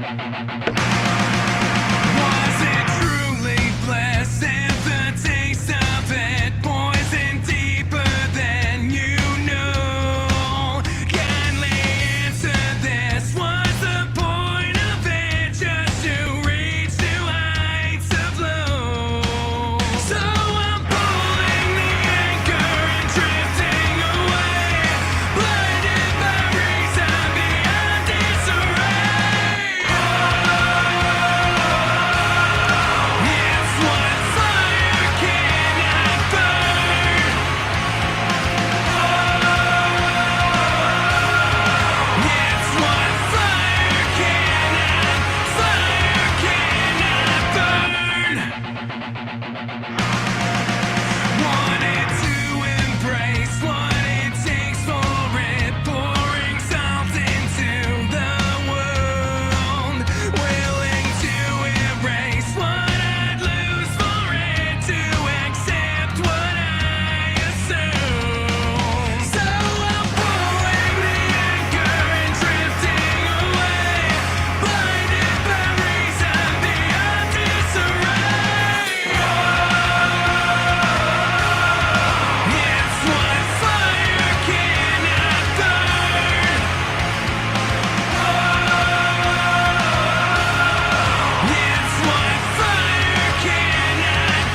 Was it truly bliss if the taste of it poisoned deeper than you knew? Kindly answer this. Was the point of it just to reach new heights of blue? So I'm pulling the anchor and drifting away, blinded by reason beyond disarray. It's what fire cannot burn. It's what fire cannot burn. Wanted to embrace what it takes for it, pouring salt into the wound, willing to erase what I'd lose for it, to accept what I assume. So I'm pulling the anchor and drifting away, blinded by reason beyond disarray. It's what fire cannot burn. It's what fire cannot,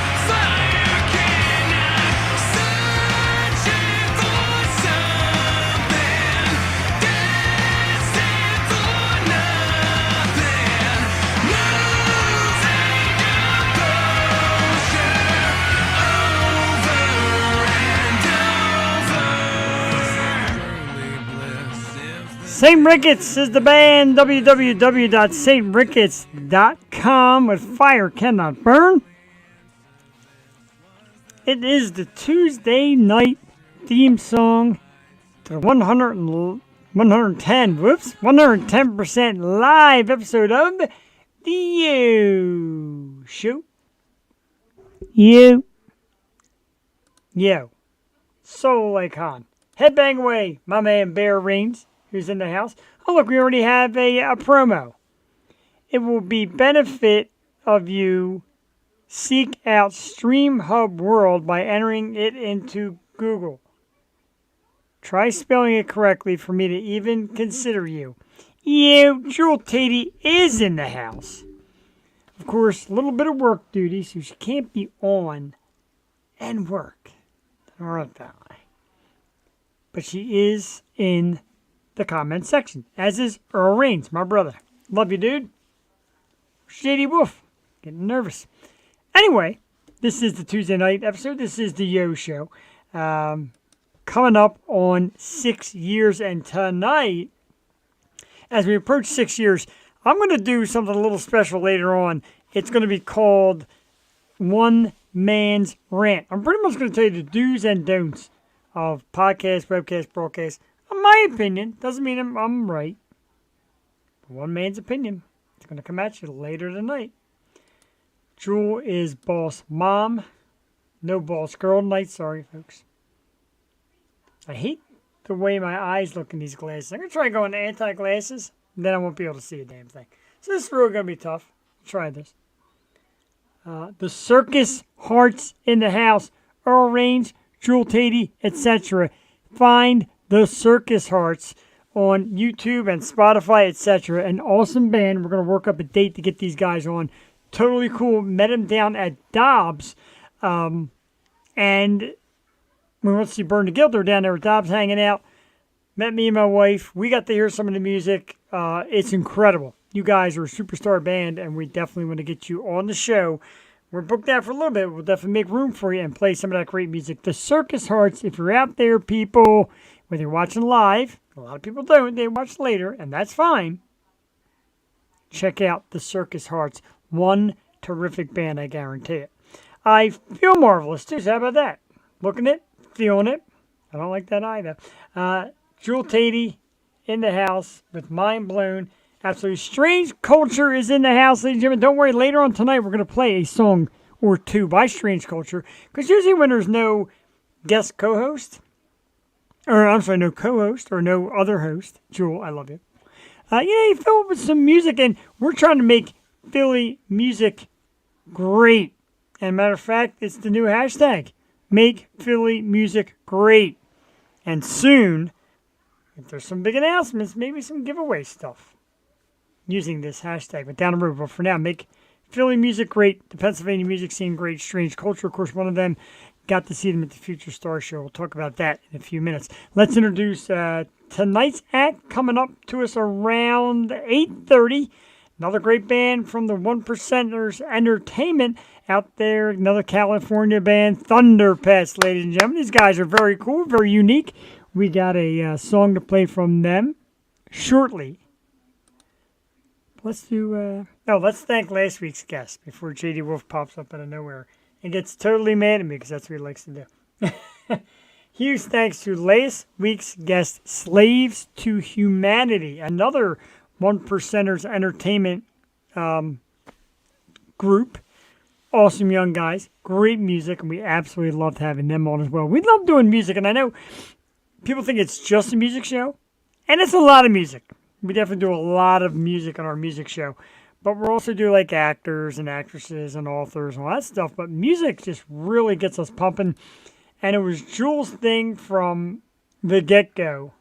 searching for something, destined for nothing, losing composure over and over. St. Ricketts is the band. www.saintricketts.com with Fire Cannot Burn. It is the Tuesday night theme song to the 110% live episode of The Yo Show. Yo. Soul Icon. Headbang away, my man Bear Reigns, who's in the house. Oh, look, we already have a promo. It will be benefit of you seek out Stream Hub World by entering it into Google. Try spelling it correctly for me to even consider you. Jewel Tatey is in the house. Of course, a little bit of work duty, so she can't be on and work. All right, that way. But she is in the comment section, as is Earl Reigns, my brother. Love you, dude. Shady Wolf. Getting nervous. Anyway, this is the Tuesday night episode. This is the Yo Show. Coming up on 6 years, and tonight, as we approach 6 years, I'm going to do something a little special later on. It's going to be called One Man's Rant. I'm pretty much going to tell you the do's and don'ts of podcast, webcast, broadcast. In my opinion, doesn't mean I'm right. One man's opinion. It's going to come at you later tonight. Jewel is boss mom. No boss girl tonight. Sorry, folks. I hate the way my eyes look in these glasses. I'm going to try going anti-glasses, and then I won't be able to see a damn thing. So this is really going to be tough. Try this. The circus hearts in the house. Earl Reigns, Jewel Tatey, etc. Find the Circus Hearts on YouTube and Spotify, etc. An awesome band. We're going to work up a date to get these guys on. Totally cool. Met them down at Dobbs. And we went to see Burn the Guild. Down there at Dobbs hanging out. Met me and my wife. We got to hear some of the music. It's incredible. You guys are a superstar band, and we definitely want to get you on the show. We're booked out for a little bit. We'll definitely make room for you and play some of that great music. The Circus Hearts, if you're out there, people, whether you're watching live, a lot of people don't, they watch later, and that's fine. Check out the Circus Hearts. One terrific band, I guarantee it. I feel marvelous, too, so how about that? Looking it, feeling it. I don't like that either. Jewel Tatey in the house with Mind Blown. Absolutely. Strange Culture is in the house, ladies and gentlemen. Don't worry, later on tonight we're going to play a song or two by Strange Culture. Because usually when there's no guest co-host, or I'm sorry, no co-host or no other host, Jewel, I love you. You fill it with some music, and we're trying to make Philly music great. And matter of fact, it's the new hashtag. Make Philly music great. And soon, if there's some big announcements, maybe some giveaway stuff using this hashtag. But down the road, but for now, make Philly music great. The Pennsylvania music scene great. Strange Culture, of course, one of them. Got to see them at the Future Star Show. We'll talk about that in a few minutes. Let's introduce tonight's act coming up to us around 8:30. Another great band from the One Percenters Entertainment out there. Another California band, Thunderpetz, ladies and gentlemen. These guys are very cool, very unique. We got a song to play from them shortly. Let's thank last week's guest before J.D. Wolf pops up out of nowhere and gets totally mad at me because that's what he likes to do. Huge thanks to last week's guest, Slaves to Humanity, another One Percenters Entertainment group. Awesome young guys, great music, and we absolutely loved having them on as well. We love doing music, and I know people think it's just a music show, and it's a lot of music. We definitely do a lot of music on our music show. But we're also do like actors and actresses and authors and all that stuff. But music just really gets us pumping. And it was Jules' thing from the get-go.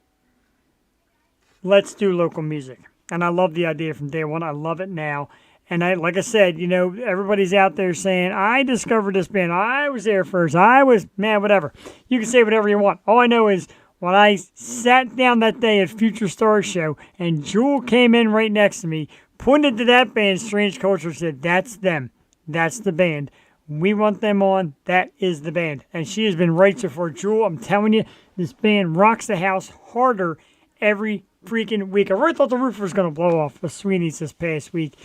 Let's do local music. And I love the idea from day one. I love it now. And like I said, everybody's out there saying, I discovered this band. I was there first. Whatever. You can say whatever you want. All I know is when I sat down that day at Future Star Show and Jewel came in right next to me, pointed to that band, Strange Culture, said, that's them. That's the band. We want them on. That is the band. And she has been right so far. Jewel, I'm telling you, this band rocks the house harder every freaking week. I really thought the roof was going to blow off the Sweeney's this past week.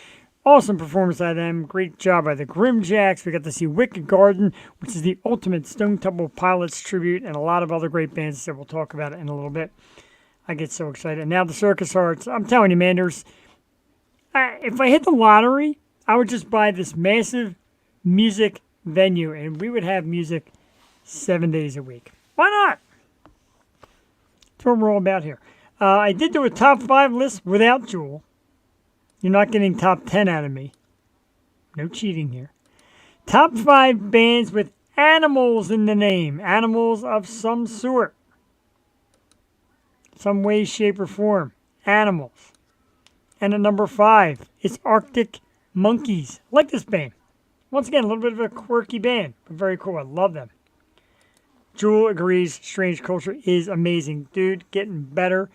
Awesome performance by them. Great job by the Grimjacks. We got to see Wicked Garden, which is the ultimate Stone Temple Pilots tribute, and a lot of other great bands that we'll talk about in a little bit. I get so excited. And now the Circus Hearts. I'm telling you, man, if I hit the lottery, I would just buy this massive music venue, and we would have music 7 days a week. Why not? That's what we're all about here. I did do a top 5 list without Jewel. You're not getting top 10 out of me. No cheating here. Top 5 bands with animals in the name. Animals of some sort. Some way, shape, or form. Animals. And at number 5, it's Arctic Monkeys. I like this band. Once again, a little bit of a quirky band, but very cool. I love them. Jewel agrees. Strange Culture is amazing. Dude, getting better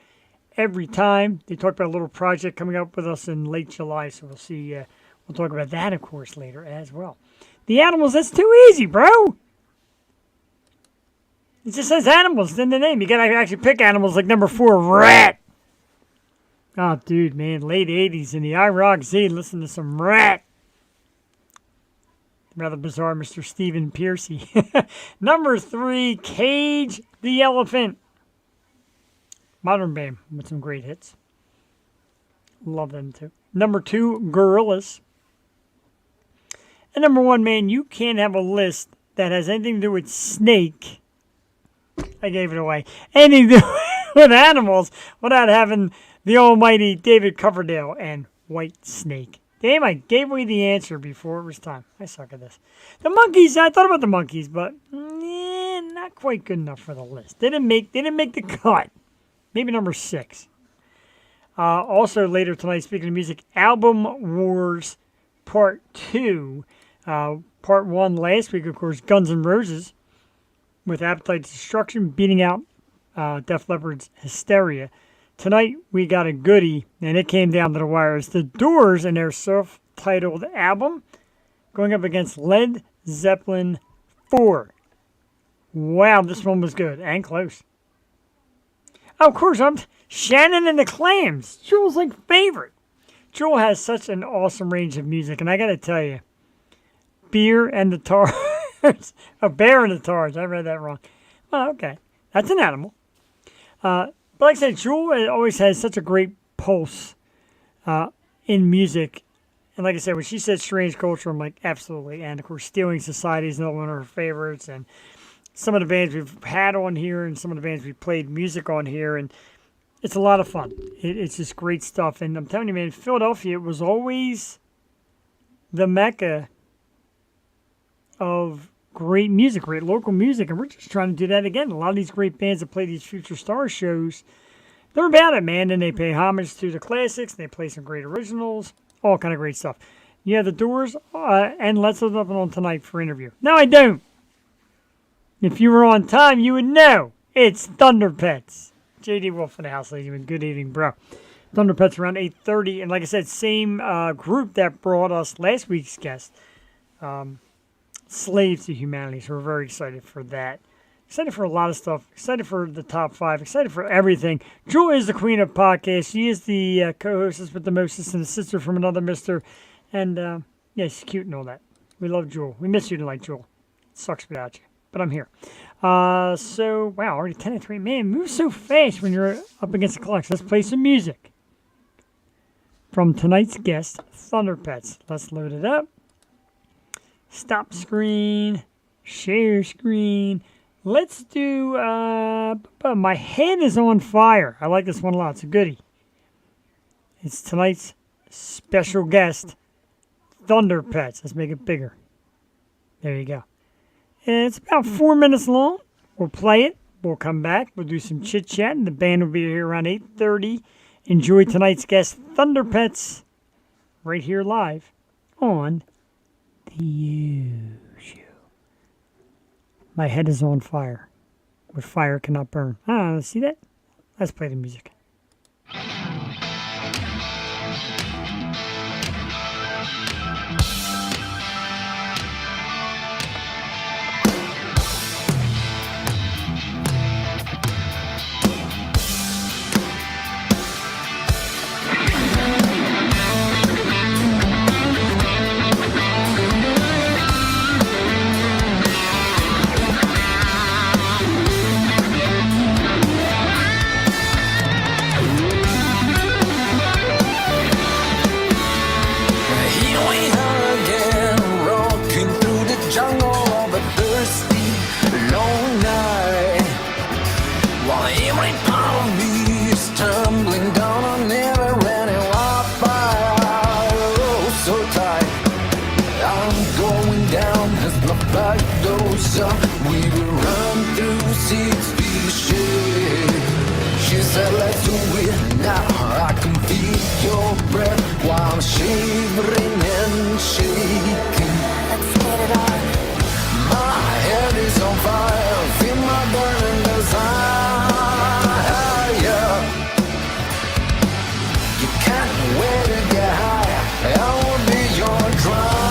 every time. They talked about a little project coming up with us in late July, so we'll see. We'll talk about that, of course, later as well. The animals, that's too easy, bro. It just says animals in the name. You got to actually pick animals like number 4, Rat. Oh, dude, man, late 80s in the IROC Z, listen to some Rat. Rather bizarre, Mr. Stephen Piercy. Number 3, Cage the Elephant. Modern band with some great hits. Love them too. Number 2, Gorillaz. And number 1, man, you can't have a list that has anything to do with Snake. I gave it away. Anything to do with animals without having the almighty David Coverdale and White Snake. Damn, I gave away the answer before it was time. I suck at this. The Monkeys, I thought about the Monkeys, but not quite good enough for the list. They didn't make the cut. Maybe number 6. Also later tonight, speaking of music, Album Wars Part 2. Part 1 last week, of course, Guns N' Roses with Appetite Destruction beating out Def Leppard's Hysteria. Tonight, we got a goodie, and it came down to the wire. It's The Doors and their self-titled album going up against Led Zeppelin 4. Wow, this one was good and close. Oh, of course, I'm Shannon and the Clams. Jewel's like favorite. Jewel has such an awesome range of music, and I got to tell you, Beer and the Tars. A Bear and the Tars. I read that wrong. Oh, okay. That's an animal. But like I said, Jewel always has such a great pulse in music. And like I said, when she said Strange Culture, I'm like, absolutely. And of course, Stealing Society is another one of her favorites. And some of the bands we've had on here and some of the bands we've played music on here. And It's a lot of fun. It's just great stuff. And I'm telling you, man, Philadelphia was always the mecca of great music, great local music. And we're just trying to do that again. A lot of these great bands that play these Future Star shows, they're about it, man. And they pay homage to the classics. They play some great originals, all kind of great stuff. Yeah, the Doors, and Let's Live Up on tonight for interview. No, I don't. If you were on time, you would know. It's Thunderpetz. J.D. Wolf in the house, ladies and gentlemen. Good evening, bro. Thunderpetz around 8:30. And like I said, same group that brought us last week's guest, Slaves to Humanity. So we're very excited for that. Excited for a lot of stuff. Excited for the top 5. Excited for everything. Jewel is the queen of podcasts. She is the co-hostess with the mostest and a sister from another mister. And, yeah, she's cute and all that. We love Jewel. We miss you tonight, Jewel. It sucks without you. But I'm here. So, wow, already 10 and 3. Man, moves so fast when you're up against the clock. So let's play some music from tonight's guest, Thunderpetz. Let's load it up. Stop screen. Share screen. Let's do, My Head is on Fire. I like this one a lot. It's a goodie. It's tonight's special guest, Thunderpetz. Let's make it bigger. There you go. It's about 4 minutes long. We'll play it. We'll come back. We'll do some chit-chat, and the band will be here around 8:30. Enjoy tonight's guest, Thunderpetz, right here live on The U Show. My head is on fire. What fire cannot burn. See that? Let's play the music. Here we are again, rocking through the jungle of a thirsty, long night. While every part of me is tumbling down a never-ending wildfire. Oh, so tight, I'm going down as my back goes up. We will run through 6 feet of shade. She said, let's do it now. I can feel your breath while I'm shivering and shaking. Let's get it on. My head is on fire. Feel my burning desire. You can't wait to get higher. I will be your driver.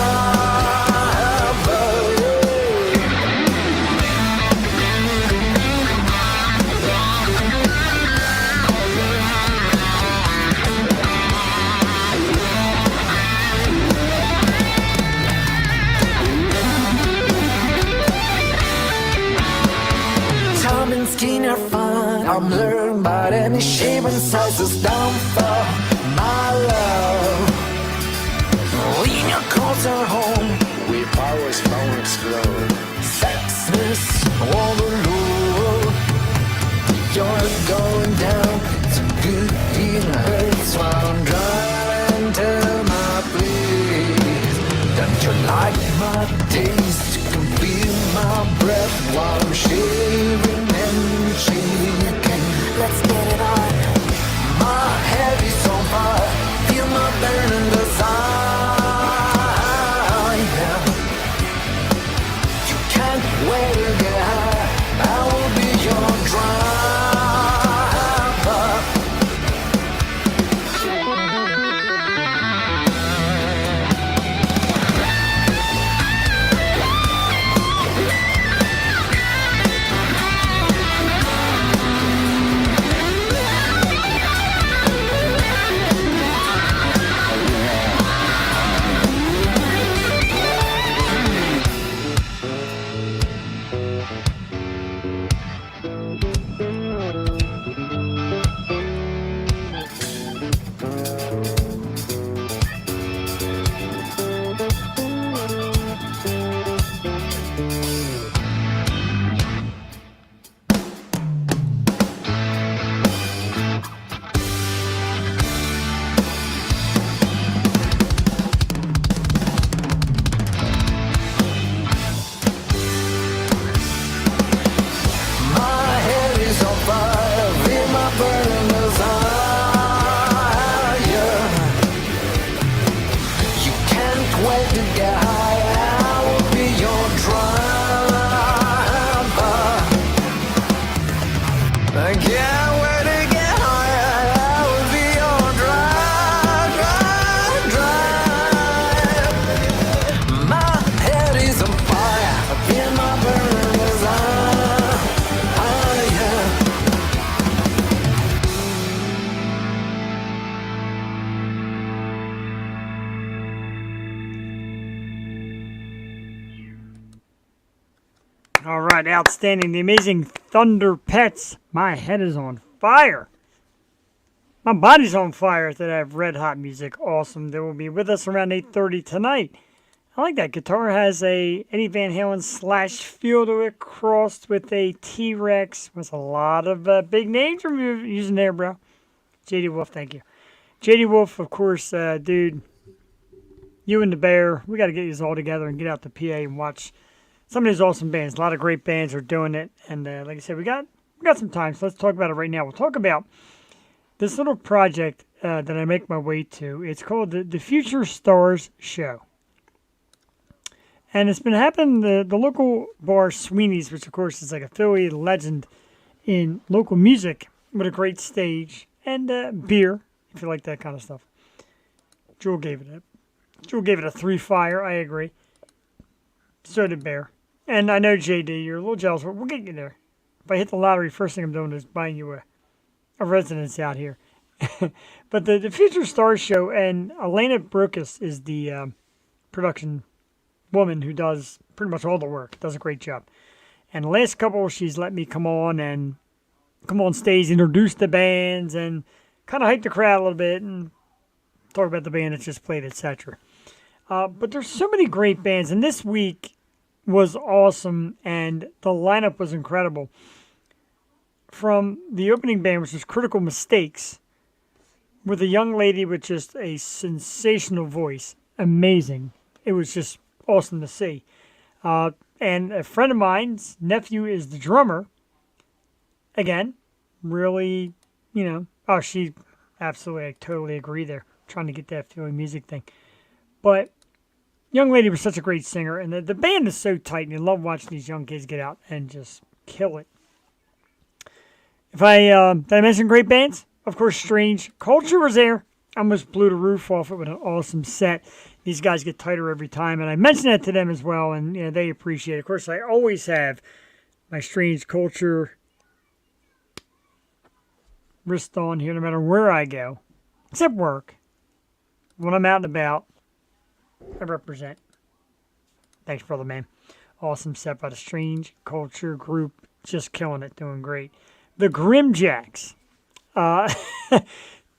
Time and skin are fine. I'm learned by any shape and size is down for my love. When your calls are home, we powers won't explode. Sexless overload. You're going down. It's a good it hurts while I'm driving to my place. Don't you like my taste? You can feel my breath while I'm shivering and shaking. Let's get it on. My head is on fire. Feel my burning desire. You can't wait to get high. I will be your driver. All right, outstanding. The amazing Thunderpetz. My head is on fire. My body's on fire after that red hot music. Awesome. They will be with us around 8:30 tonight. I like that. Guitar has a Eddie Van Halen slash feel to it, crossed with a T-Rex. With a lot of big names we're using there, bro. JD Wolf, thank you. JD Wolf, of course, dude. You and the Bear, we got to get these all together and get out to PA and watch some of these awesome bands. A lot of great bands are doing it, and like I said, we got some time, so let's talk about it right now. We'll talk about this little project that I make my way to. It's called the Future Stars Show. And it's been happening the local bar Sweeney's, which of course is like a Philly legend in local music with a great stage and beer, if you like that kind of stuff. Jewel gave it a 3 fire, I agree. So did Bear. And I know, JD, you're a little jealous, but we'll get you there. If I hit the lottery, first thing I'm doing is buying you a residence out here. But the Future Stars Show, and Elena Brokus is the production woman who does pretty much all the work, does a great job. And the last couple, she's let me come on stage, introduce the bands, and kind of hype the crowd a little bit, and talk about the band that just played, etc. But there's so many great bands, and this week was awesome, and the lineup was incredible. From the opening band, which was Critical Mistakes, with a young lady with just a sensational voice, amazing. It was just awesome to see. And a friend of mine's nephew is the drummer. Again, really, she absolutely, I totally agree there. Trying to get that Philly music thing. But young lady was such a great singer, and the band is so tight, and you love watching these young kids get out and just kill it. If did I mention great bands? Of course, Strange Culture was there. I almost blew the roof off it with an awesome set. These guys get tighter every time, and I mentioned that to them as well, and they appreciate it. Of course, I always have my Strange Culture wrist on here no matter where I go, except work. When I'm out and about, I represent. Thanks, brother man. Awesome set by the Strange Culture group. Just killing it, doing great. The Grimjacks.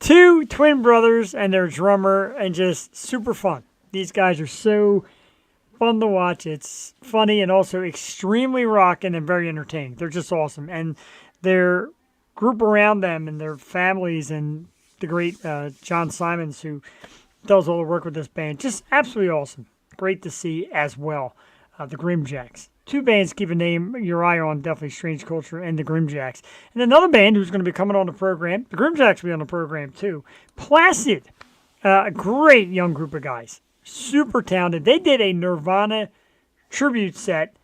2 twin brothers and their drummer, and just super fun. These guys are so fun to watch. It's funny and also extremely rocking and very entertaining. They're just awesome. And their group around them and their families and the great John Simons, who does all the work with this band, just absolutely awesome. Great to see as well. The Grimjacks. 2 bands keep your eye on, definitely Strange Culture and the Grimjacks. And another band who's going to be coming on the program, the Grimjacks will be on the program too, Placid. A great young group of guys. Super talented. They did a Nirvana tribute set,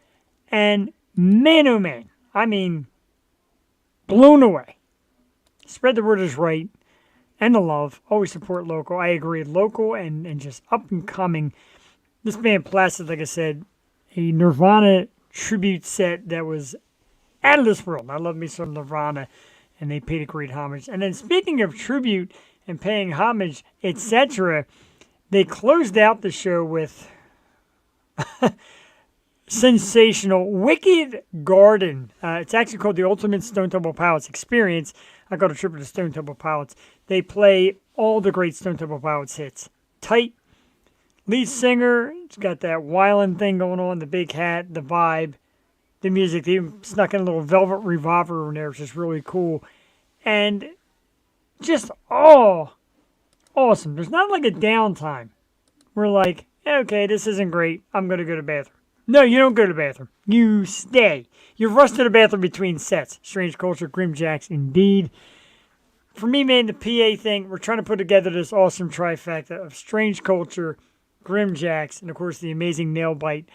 and man, oh man, I mean, blown away. Spread the word is right, and the love. Always support local. I agree. Local and just up and coming. This band, Placid, like I said, a Nirvana tribute set that was out of this world. I love me some Nirvana, and they paid a great homage. And then speaking of tribute and paying homage, etc., they closed out the show with sensational Wicked Garden. It's actually called the Ultimate Stone Temple Pilots Experience. I got a trip to the Stone Temple Pilots. They play all the great Stone Temple Pilots hits. Tight. Lead singer, it's got that wildin' thing going on, the big hat, the vibe, the music. They even snuck in a little Velvet Revolver in there, which is really cool. And just awesome. There's not like a downtime. We're like, okay, this isn't great. I'm going to go to the bathroom. No, you don't go to the bathroom. You stay. You rush to the bathroom between sets. Strange Culture, Grimjacks, indeed. For me, man, the PA thing, we're trying to put together this awesome trifecta of Strange Culture, Grimjacks, and of course the amazing Nail Bite.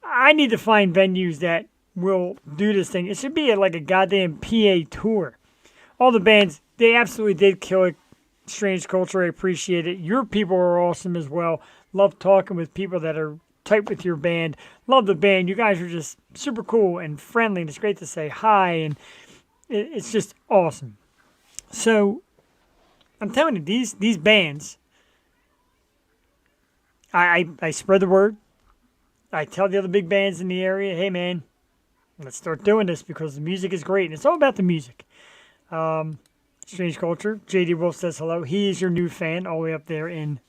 I need to find venues that will do this thing. It should be like a goddamn PA tour. All the bands, they absolutely did kill it. Strange Culture, I appreciate it. Your people are awesome as well. Love talking with people that are tight with your band. Love the band. You guys are just super cool and friendly, and it's great to say hi, and it's just awesome. So, I'm telling you, these bands, I spread the word. I tell the other big bands in the area, hey man, let's start doing this because the music is great. And it's all about the music. Strange Culture. JD Wolf says hello. He is your new fan all the way up there in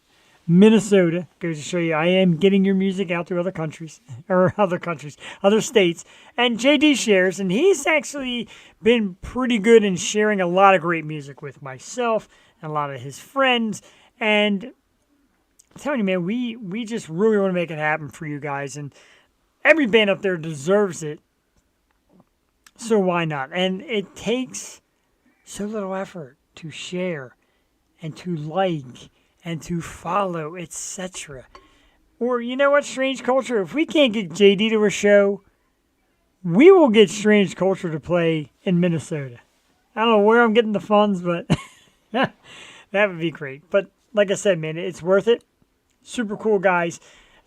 Minnesota. Goes to show you I am getting your music out to other countries, or other states. And JD shares, and he's actually been pretty good in sharing a lot of great music with myself and a lot of his friends. And I'm telling you, man, we just really want to make it happen for you guys. And every band up there deserves it. So why not? And it takes so little effort to share and to like and to follow, etc. Or you know what, Strange Culture? If we can't get JD to a show, we will get Strange Culture to play in Minnesota. I don't know where I'm getting the funds, but that would be great. But like I said, man, it's worth it. Super cool guys.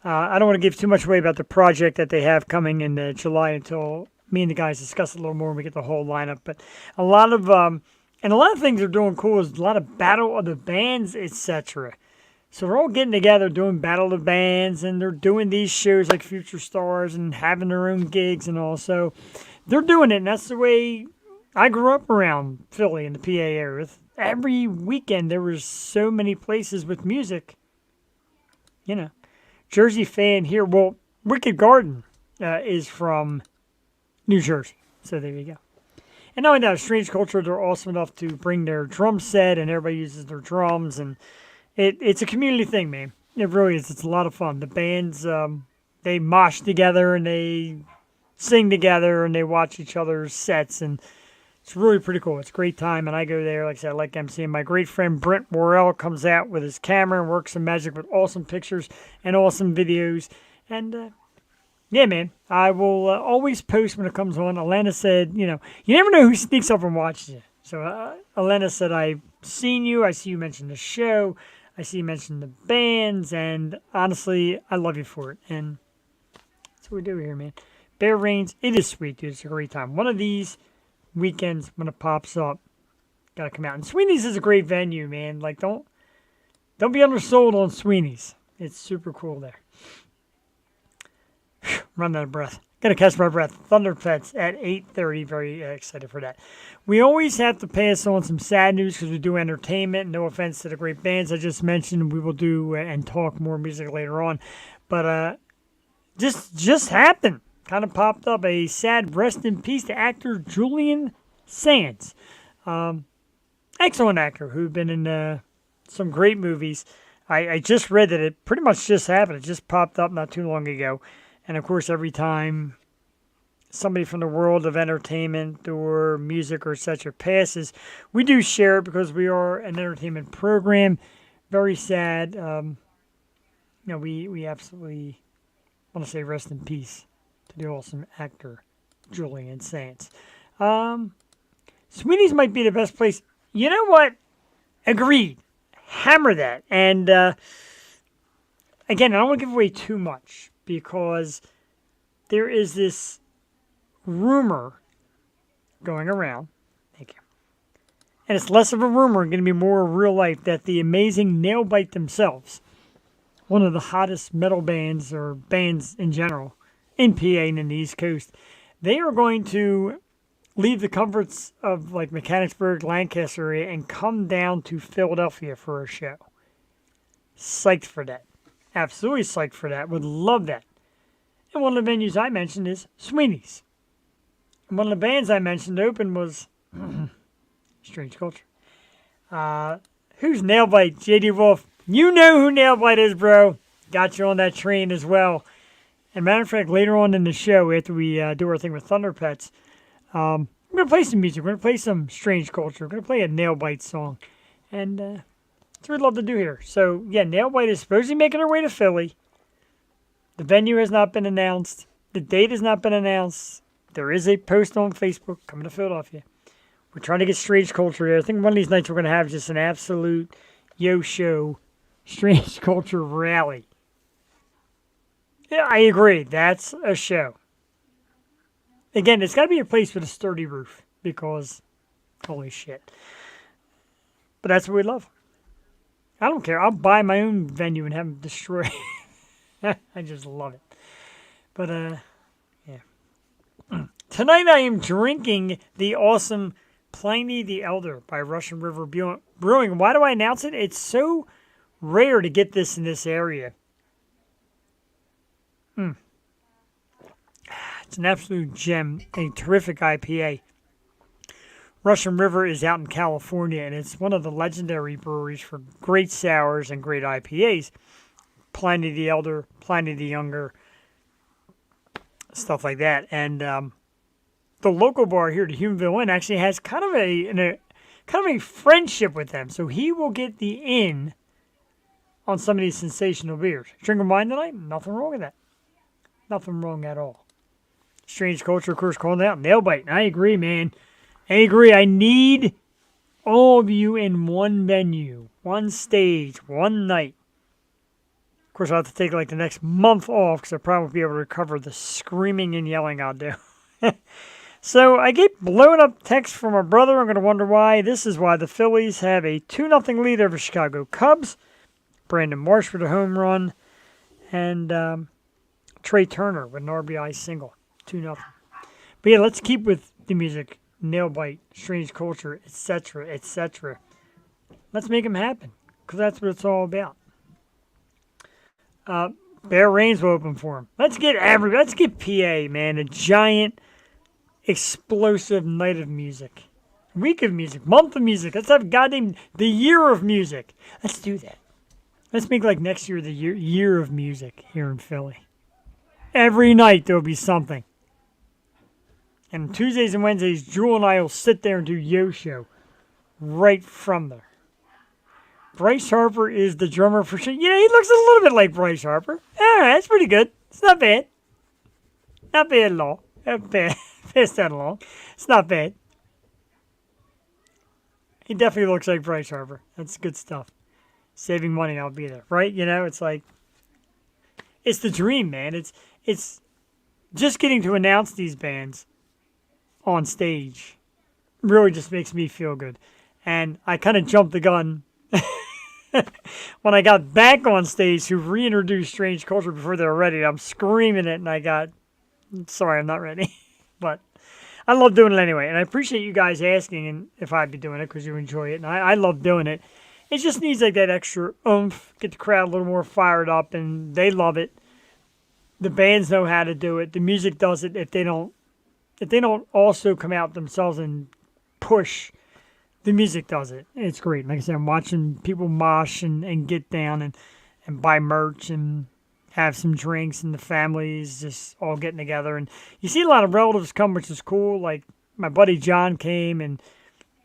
I don't want to give too much away about the project that they have coming in July until me and the guys discuss it a little more and we get the whole lineup. But a lot of things they're doing cool is a lot of battle of the bands, etc. So they're all getting together doing battle of the bands, and they're doing these shows like Future Stars and having their own gigs and all. So they're doing it, and that's the way I grew up around Philly in the PA area. Every weekend there was so many places with music. You know, Jersey fan here. Well, Wicked Garden is from New Jersey. So there you go. And not only that, Strange Culture, they're awesome enough to bring their drum set, and everybody uses their drums. And it's a community thing, man. It really is. It's a lot of fun. The bands, they mosh together, and they sing together, and they watch each other's sets. And it's really pretty cool. It's a great time, and I go there. Like I said, I like emceeing. My great friend Brent Worrell comes out with his camera and works some magic with awesome pictures and awesome videos. And yeah, man, I will always post when it comes on. Alana said, you never know who sneaks up and watches you. So Alana said, I've seen you. I see you mention the show. I see you mention the bands. And honestly, I love you for it. And that's what we do here, man. Bear Rains, it is sweet, dude. It's a great time. One of these weekends when it pops up, got to come out. And Sweeney's is a great venue, man. Like, don't be undersold on Sweeney's. It's super cool there. Run out of breath. Gotta catch my breath. Thunderpetz at 8:30. Very excited for that. We always have to pass on some sad news because we do entertainment. No offense to the great bands I just mentioned. We will do and talk more music later on. But just happened. Kind of popped up. A sad rest in peace to actor Julian Sands. Excellent actor who'd been in some great movies. I just read that it pretty much just happened. It just popped up not too long ago. And, of course, every time somebody from the world of entertainment or music or such passes, we do share it because we are an entertainment program. Very sad. We absolutely want to say rest in peace to the awesome actor, Julian Sands. Sweeney's might be the best place. You know what? Agreed. Hammer that. And, again, I don't want to give away too much, because there is this rumor going around. Thank you. And it's less of a rumor and going to be more real life that the amazing Nailbite themselves, one of the hottest metal bands or bands in general in PA and in the East Coast, they are going to leave the comforts of like Mechanicsburg, Lancaster area and come down to Philadelphia for a show. Psyched for that. Absolutely psyched for that. Would love that. And one of the venues I mentioned is Sweeney's. And one of the bands I mentioned open was Strange Culture. Who's Nailbite? JD Wolf. You know who Nailbite is, bro. Got you on that train as well. And matter of fact, later on in the show, after we do our thing with Thunderpetz, we're going to play some music. We're going to play some Strange Culture. We're going to play a Nailbite song. And that's what we'd love to do here. So, yeah, Nailbite is supposedly making her way to Philly. The venue has not been announced. The date has not been announced. There is a post on Facebook coming to Philadelphia. We're trying to get Strange Culture there. I think one of these nights we're going to have just an absolute yo-show Strange Culture rally. Yeah, I agree. That's a show. Again, it's got to be a place with a sturdy roof because, holy shit. But that's what we love. I don't care. I'll buy my own venue and have them destroy it. I just love it. But, yeah. Tonight I am drinking the awesome Pliny the Elder by Russian River Brewing. Why do I announce it? It's so rare to get this in this area. It's an absolute gem, a terrific IPA. Russian River is out in California, and it's one of the legendary breweries for great sours and great IPAs. Pliny the Elder, Pliny the Younger, stuff like that. And the local bar here, the Humanville Inn, actually has kind of a friendship with them. So he will get the in on some of these sensational beers. Drinking wine tonight? Nothing wrong with that. Nothing wrong at all. Strange Culture, of course, calling it out. Nail bite. I agree, man. I agree. I need all of you in one venue, one stage, one night. Of course, I'll have to take like the next month off because I probably won't be able to recover the screaming and yelling I'll do. So I get blowing up texts from my brother. I'm going to wonder why. This is why the Phillies have a 2-0 lead over Chicago Cubs. Brandon Marsh with a home run. And Trey Turner with an RBI single. 2-0. But yeah, let's keep with the music. Nailbite, Strange Culture, etc., etc. Let's make them happen. Because that's what it's all about. Bear Reigns will open for him. Let's get PA, man. A giant, explosive night of music. Week of music. Month of music. Let's have the year of music. Let's do that. Let's make like next year the year of music here in Philly. Every night there'll be something. And Tuesdays and Wednesdays, Jewel and I will sit there and do Yo Show right from there. Bryce Harper is the drummer for sure. Yeah, he looks a little bit like Bryce Harper. All right, that's pretty good. It's not bad. Not bad at all. Not bad. Pass that along. It's not bad. He definitely looks like Bryce Harper. That's good stuff. Saving money, I'll be there. Right? You know, it's like, it's the dream, man. It's just getting to announce these bands on stage really just makes me feel good. And I kind of jumped the gun when I got back on stage to reintroduce Strange Culture before they were ready. I'm screaming it, and sorry, I'm not ready. But I love doing it anyway. And I appreciate you guys asking and if I'd be doing it because you enjoy it. And I love doing it. It just needs like that extra oomph, get the crowd a little more fired up, and they love it. The bands know how to do it. The music does it if they don't also come out themselves and push, the music does it. It's great. Like I said, I'm watching people mosh and get down and buy merch and have some drinks, and the families just all getting together. And you see a lot of relatives come, which is cool. Like my buddy John came, and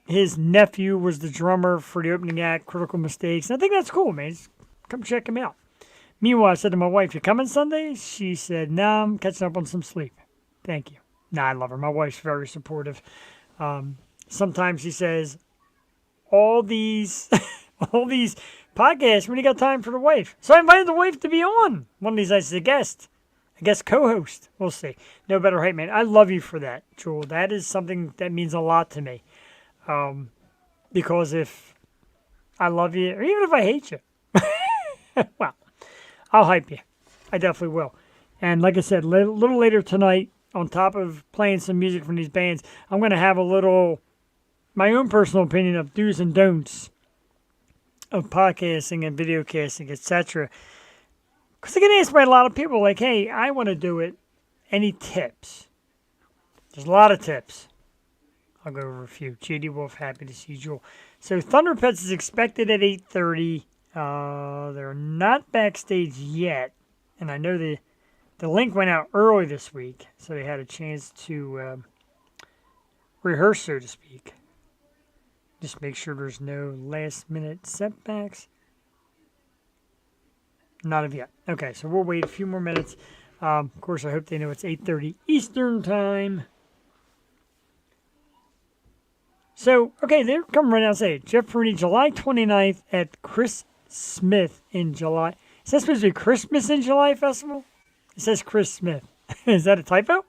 his nephew was the drummer for the opening act, Critical Mistakes. And I think that's cool, man. Just come check him out. Meanwhile, I said to my wife, "You coming Sunday?" She said, "No, I'm catching up on some sleep." Thank you. Nah, I love her. My wife's very supportive. Sometimes she says, all these podcasts, when you got time for the wife? So I invited the wife to be on one of these nights as a guest. I guess co-host. We'll see. No better hype, man. I love you for that, Jewel. That is something that means a lot to me. Because if I love you, or even if I hate you, well, I'll hype you. I definitely will. And like I said, a little later tonight, on top of playing some music from these bands, I'm going to have my own personal opinion of do's and don'ts of podcasting and video casting, etc. Because I get asked by a lot of people, like, hey, I want to do it. Any tips? There's a lot of tips. I'll go over a few. JD Wolf, happy to see Jewel. So Thunderpetz is expected at 8:30. They're not backstage yet. And I know the link went out early this week, so they had a chance to rehearse, so to speak. Just make sure there's no last-minute setbacks. Not of yet. Okay, so we'll wait a few more minutes. Of course, I hope they know it's 8:30 Eastern Time. So, okay, they're coming right out. Say Jeff Rooney, July 29th at Chris Smith in July. Is that supposed to be Christmas in July Festival? It says Chris Smith. Is that a typo?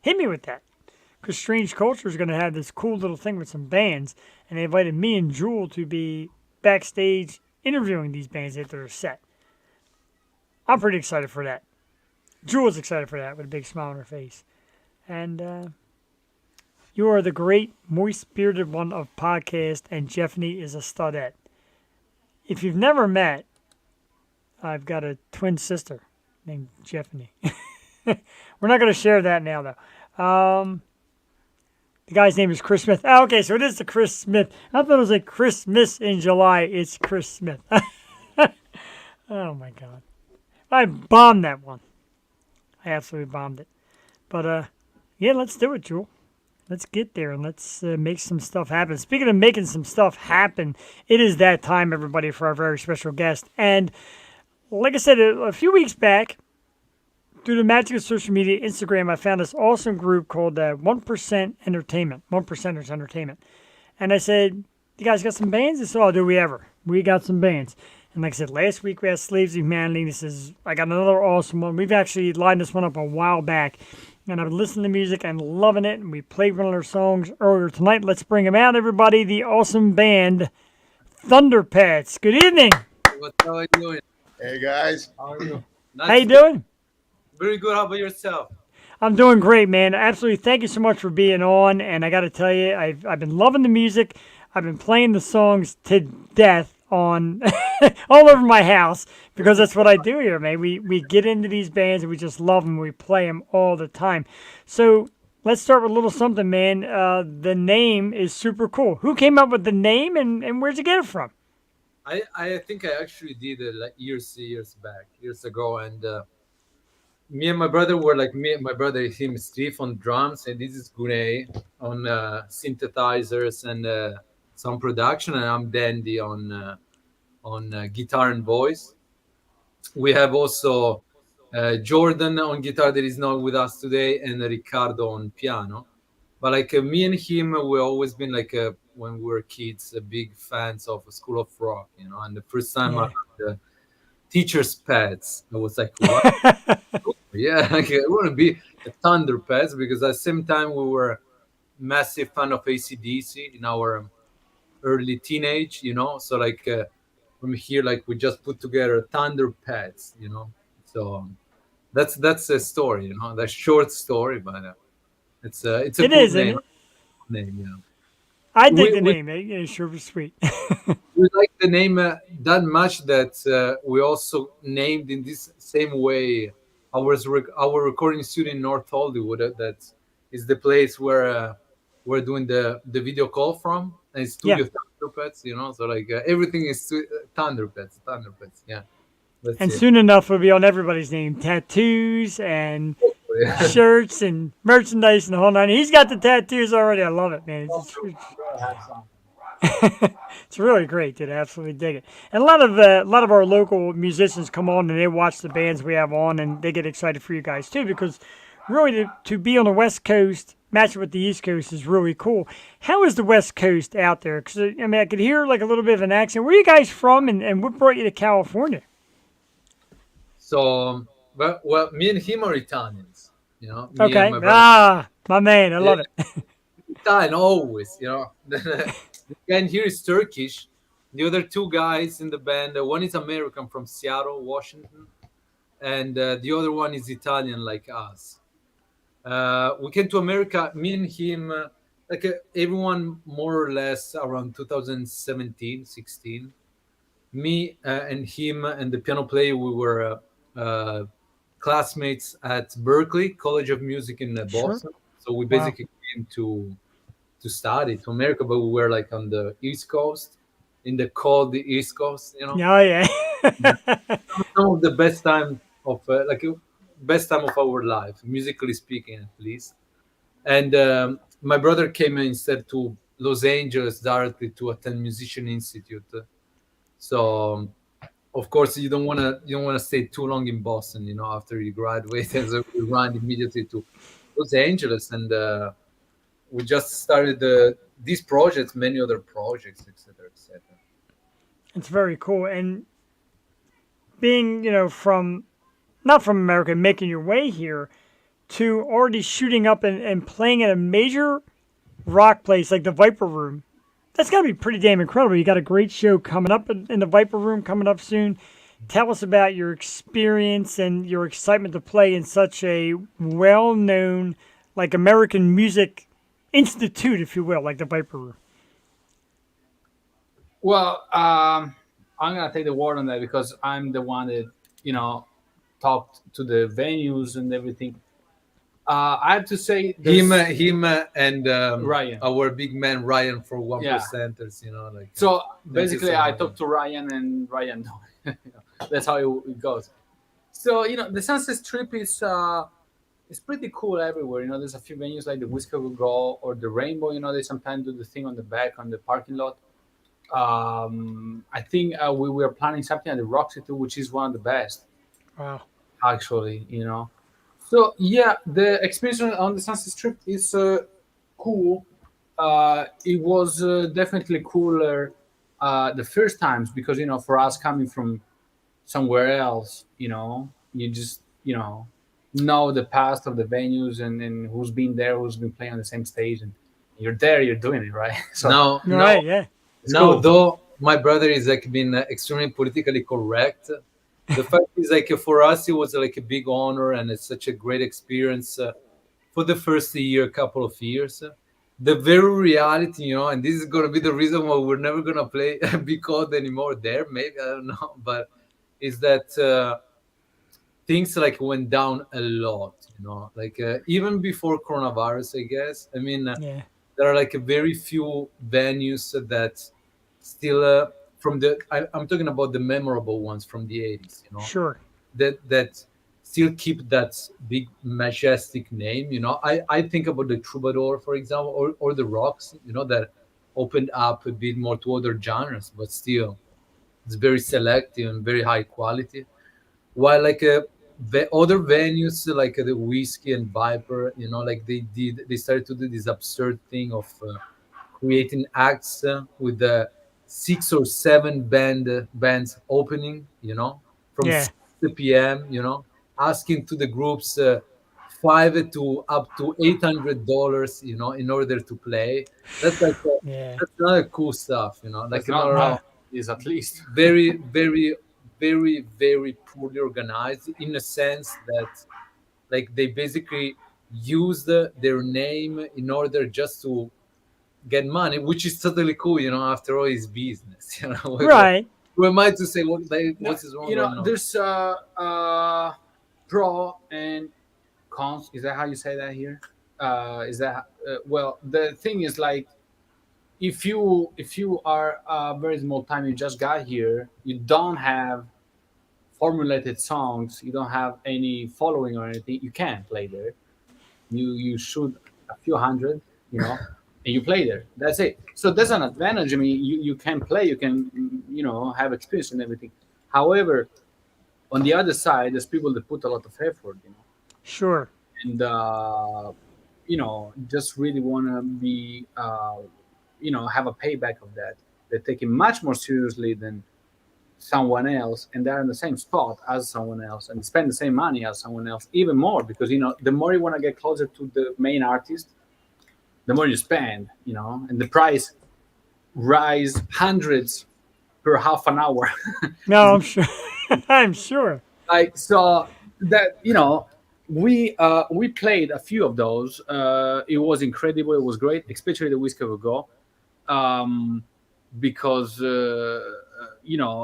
Hit me with that. Because Strange Culture is going to have this cool little thing with some bands. And they invited me and Jewel to be backstage interviewing these bands after their set. I'm pretty excited for that. Jewel's excited for that with a big smile on her face. And you are the great, moist-spirited one of podcast, and Jeffney is a studette. If you've never met, I've got a twin sister named Jeffney. We're not going to share that now, though. The guy's name is Chris Smith. Oh, okay, so it is the Chris Smith. I thought it was like Christmas in July. It's Chris Smith. Oh, my God. I bombed that one. I absolutely bombed it. But, yeah, let's do it, Jewel. Let's get there and let's make some stuff happen. Speaking of making some stuff happen, it is that time, everybody, for our very special guest. And like I said, a few weeks back, through the magic of social media, Instagram, I found this awesome group called 1% Entertainment, 1%ers Entertainment. And I said, you guys got some bands? They said, oh, do we ever? We got some bands. And like I said, last week we had Slaves of Humanity. This is, I got another awesome one. We've actually lined this one up a while back. And I've been listening to music and loving it. And we played one of their songs earlier tonight. Let's bring them out, everybody. The awesome band, Thunderpetz. Good evening. What are you doing? Hey guys, How are you? How you doing? Very good. How about yourself? I'm doing great, man. Absolutely. Thank you so much for being on. And I got to tell you, I've been loving the music. I've been playing the songs to death on all over my house because that's what I do here, man. We get into these bands and we just love them. We play them all the time. So let's start with a little something, man. The name is super cool. Who came up with the name and where'd you get it from? I think I actually did it like years ago, and me and my brother were like my brother him Steve on drums, and this is Gune on synthesizers and some production, and I'm Dandy on guitar and voice. We have also Jordan on guitar that is not with us today, and Ricardo on piano. But like me and him, we always been like when we were kids, big fans of School of Rock, And the first time I heard the teacher's pets, I was like, what? Yeah, like, I want to be a Thunderpetz because at the same time we were massive fan of AC/DC in our early teenage, So like from here, like we just put together Thunderpetz, So that's a story, That short story, but it's a It cool is, name. isn't it? Name. I dig We- the we- name. It's sure was sweet. We like the name that much that we also named in this same way our recording studio in North Hollywood. That is the place where we're doing the video call from, and it's Studio Thunderpetz. So like everything is Thunderpetz. Yeah, that's And it. soon enough, it'll be on everybody's name. Tattoos and shirts and merchandise and the whole nine. He's got the tattoos already. I love it, man. It's really great, dude. I absolutely dig it. And a lot of our local musicians come on and they watch the bands we have on, and they get excited for you guys too, because really to be on the West Coast, matching with the East Coast is really cool. How is the West Coast out there? Because I mean, I could hear like a little bit of an accent. Where are you guys from, and what brought you to California? So, well, me and him are Italians. Me and Okay. my brother. My man. I love it. Italian always, The guy here is Turkish. The other two guys in the band, one is American from Seattle, Washington, and the other one is Italian like us. We came to America, me and him, everyone more or less around 2017, 16. Me and him and the piano player, we were classmates at Berkeley College of Music in Sure. Boston. So we basically came to study to America, but we were like on the East Coast, in the cold East Coast, Oh, yeah. Some of the best time of best time of our life, musically speaking, at least. And my brother came instead to Los Angeles directly to attend Musician Institute. So of course you don't want to stay too long in Boston, after you graduate. And so we ran immediately to Los Angeles, and we just started these projects, many other projects, etc., etc. It's very cool. And being, from not from America, making your way here to already shooting up and playing at a major rock place like the Viper Room. That's got to be pretty damn incredible. You got a great show coming up in the Viper Room coming up soon. Tell us about your experience and your excitement to play in such a well-known, like American Music Institute, if you will, like the Viper Room. Well, I'm gonna take the word on that because I'm the one that you know talked to the venues and everything. I have to say, there's And Ryan. our big man Ryan for one Yeah. percenters. You know, like So thank you basically, so I much. talked to Ryan, and Ryan, that's how it goes. So the Sunset Strip is it's pretty cool everywhere. There's a few venues like the Whiskey Will Go or the Rainbow. They sometimes do the thing on the back on the parking lot. I think we were planning something at the Roxy too, which is one of the best Wow. actually. So yeah, the experience on the Sunset Strip is cool. It was definitely cooler the first times because for us coming from somewhere else, you just know the past of the venues and who's been there, who's been playing on the same stage, and you're there, you're doing it right. So Now, Right, yeah. it's now, cool. though my brother is like been extremely politically correct. The fact is like for us it was like a big honor and it's such a great experience for the first year, couple of years. The very reality, and this is gonna be the reason why we're never gonna play Be Called anymore there. Maybe I don't know, but is that things like went down a lot. Like even before coronavirus, I guess. I mean, Yeah. there are like a very few venues that still from I'm talking about the memorable ones from the 80s. Sure. That still keep that big majestic name. I think about the Troubadour, for example, or the Rocks, that opened up a bit more to other genres, but still it's very selective and very high quality. While like other venues like the Whiskey and Viper, like they started to do this absurd thing of creating acts with the 6 or 7 bands opening, from Yeah. 6 p.m., asking to the groups five to up to $800, in order to play. That's like Yeah. that's not cool stuff, like That's not another how No. it is, at least. very, very, very, very poorly organized in a sense that like they basically used their name in order just to get money, which is totally cool, after all it's business. Right. Who am I to say No, what is wrong or not? there's pro and cons. Is that how you say that here? Is that well? The thing is, like, if you are a very small time, you just got here, you don't have formulated songs, you don't have any following or anything, you can't play there. You shoot a few hundred, and you play there. That's it. So there's an advantage. I mean, you can play, you can have experience and everything. However, on the other side, there's people that put a lot of effort, Sure. and just really want to be have a payback of that. They take it much more seriously than someone else, and they're in the same spot as someone else and spend the same money as someone else, even more, because the more you want to get closer to the main artist, the more you spend, and the price rise hundreds per half an hour. No, I'm sure. I'm sure. Like, so that we played a few of those. It was incredible, it was great, especially the Whiskey Will Go, because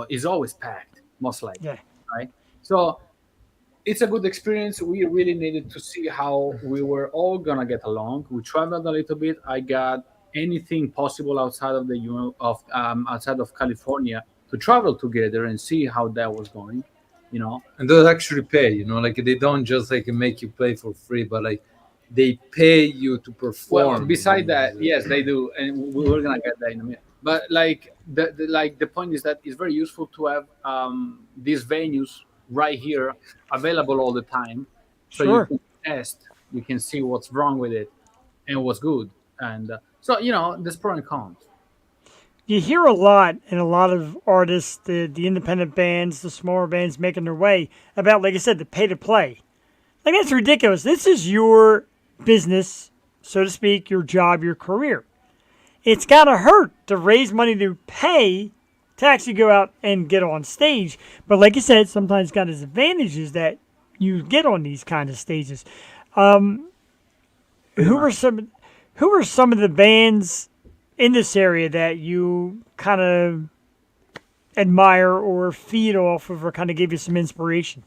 it's always packed, most likely, Yeah. right? So it's a good experience. We really needed to see how we were all gonna get along. We traveled a little bit. I got anything possible outside of the outside of California to travel together and see how that was going. And those actually pay, like they don't just like make you play for free, but like they pay you to Well, perform. beside that, yes, they do, and we're gonna get that in a minute. But like the point is that it's very useful to have these venues right here available all the time, so you Sure. can test, you can see what's wrong with it and what's good, and so there's pro and cons. You hear a lot, and a lot of artists, the independent bands, the smaller bands making their way about, like I said, the pay to play. Like, that's ridiculous. This is your business, so to speak, your job, your career. It's got to hurt to raise money to pay to actually go out and get on stage. But like you said, sometimes it's got its advantages that you get on these kind of stages. pretty Who much. were some who were some of the bands in this area that you kind of admire or feed off of or kind of give you some inspiration?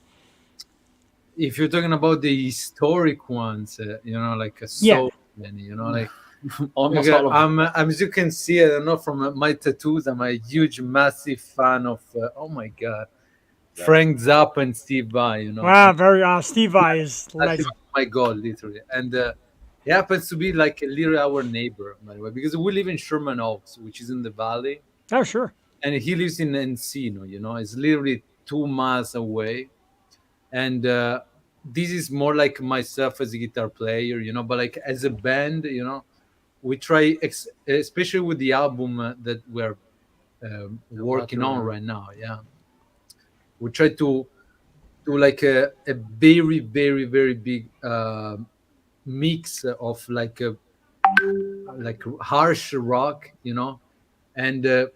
If you're talking about the historic ones, like Yeah. so many, like Almost okay, all of them. as you can see, I don't know from my tattoos, I'm a huge, massive fan of. Oh my god, Yeah. Frank Zappa and Steve Vai. Wow, very Steve Vai is That's legend. my god, literally. And he happens to be like a little our neighbor, by the way, because we live in Sherman Oaks, which is in the valley, Oh, sure. and he lives in Encino. It's literally 2 miles away. And this is more like myself as a guitar player, but like as a band, we try, especially with the album that we're working on right now. Yeah, we try to do like a very, very, very big mix of like harsh rock, and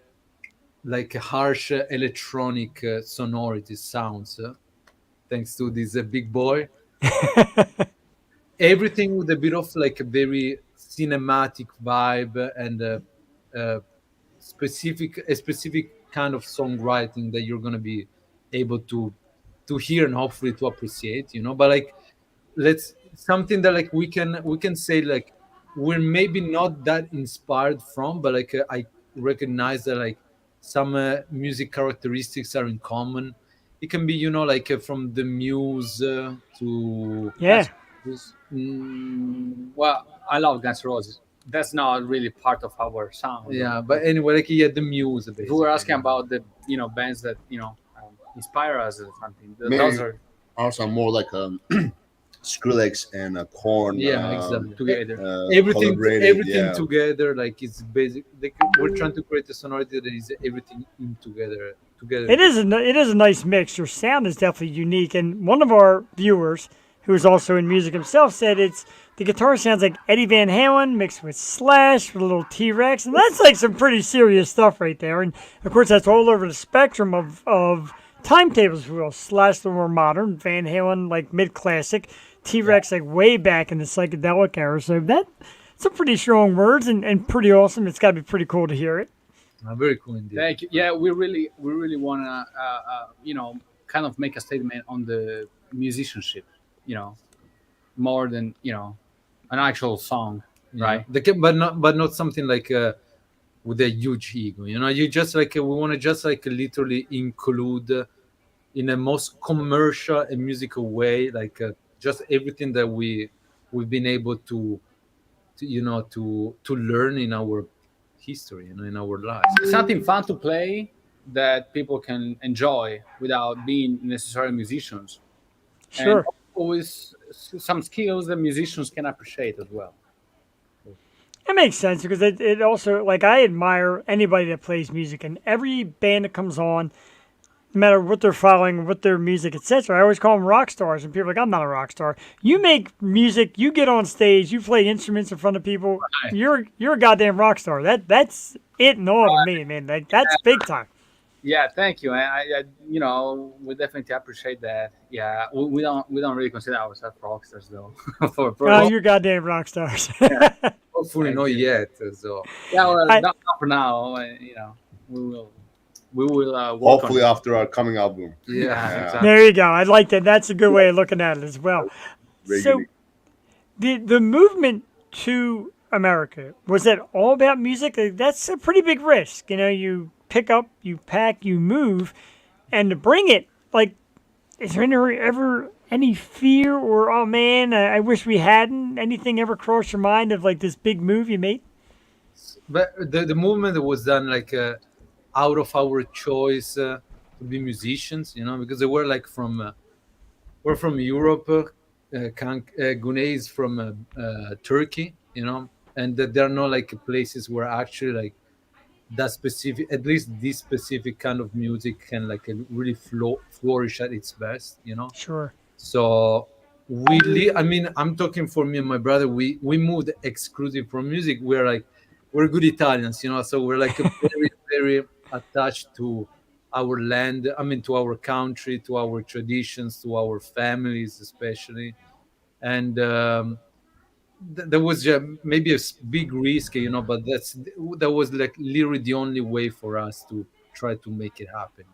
like harsh electronic sonority sounds. Thanks to this big boy, everything with a bit of like a very cinematic vibe and uh, a specific kind of songwriting that you're gonna be able to hear and hopefully to appreciate, but like let's something that like we can say like we're maybe not that inspired from, but like I recognize that like some music characteristics are in common. It can be, like from the Muse to Yeah. Guns N' Roses. Well, I love Guns N' Roses. That's not really part of our sound, though. yeah, but anyway, like yeah, the Muse If we were asking basically. about the bands that inspire us or something, those Maybe are also more like Skrillex and Corn Yeah, exactly. together. collaborated. Everything Yeah, together, like it's basic. Like we're trying to create a sonority that is everything in together. It is it is a nice mix. Your sound is definitely unique. And one of our viewers, who is also in music himself, said it's the guitar sounds like Eddie Van Halen mixed with Slash with a little T Rex, and that's like some pretty serious stuff right there. And of course, that's all over the spectrum of timetables. If you will. Slash the more modern, Van Halen like mid classic, T Rex like way back in the psychedelic era. So that's some pretty strong words and pretty awesome. It's got to be pretty cool to hear it. Very cool indeed. Thank you. Yeah, we really want to, kind of make a statement on the musicianship, more than an actual song, Yeah. right? But not something like with a huge ego. You just like we want to just like literally include in a most commercial and musical way, like just everything that we've been able to learn in our history, in our lives. Something fun to play that people can enjoy without being necessarily musicians, and Sure. always some skills that musicians can appreciate as well. It makes sense because it also like I admire anybody that plays music and every band that comes on, no matter what they're following, what their music, etc. I always call them rock stars, and people are like, I'm not a rock star. You make music, you get on stage, you play instruments in front of people. Right. You're a goddamn rock star. That's it and all to me, man. Like that's big time. Yeah, thank you. And we definitely appreciate that. Yeah, we don't really consider ourselves rock stars though. Oh, you're goddamn rock stars. Hopefully Thank not you. yet. So Yeah, well, I, not for now. We will work hopefully on it. after our coming album. yeah, Yeah. exactly. there you go. I like that. That's a good way of looking at it as well. Very So unique. the movement to America, was that all about music? That's a pretty big risk. You pick up, you pack, you move, and to bring it, like, is there ever any fear or oh man, I wish we hadn't? Anything ever crossed your mind of like this big move you made? But the movement was done like out of our choice to be musicians, because they were like we're from Europe. Gunay is from Turkey, and that there are no like places where actually like that specific, at least this specific kind of music can like really flourish at its best. Sure. So I mean, I'm talking for me and my brother. We moved exclusive from music. We're good Italians, so we're like very, very attached to our land. I mean, to our country, to our traditions, to our families, especially. And there was maybe big risk, but that was like literally the only way for us to try to make it happen.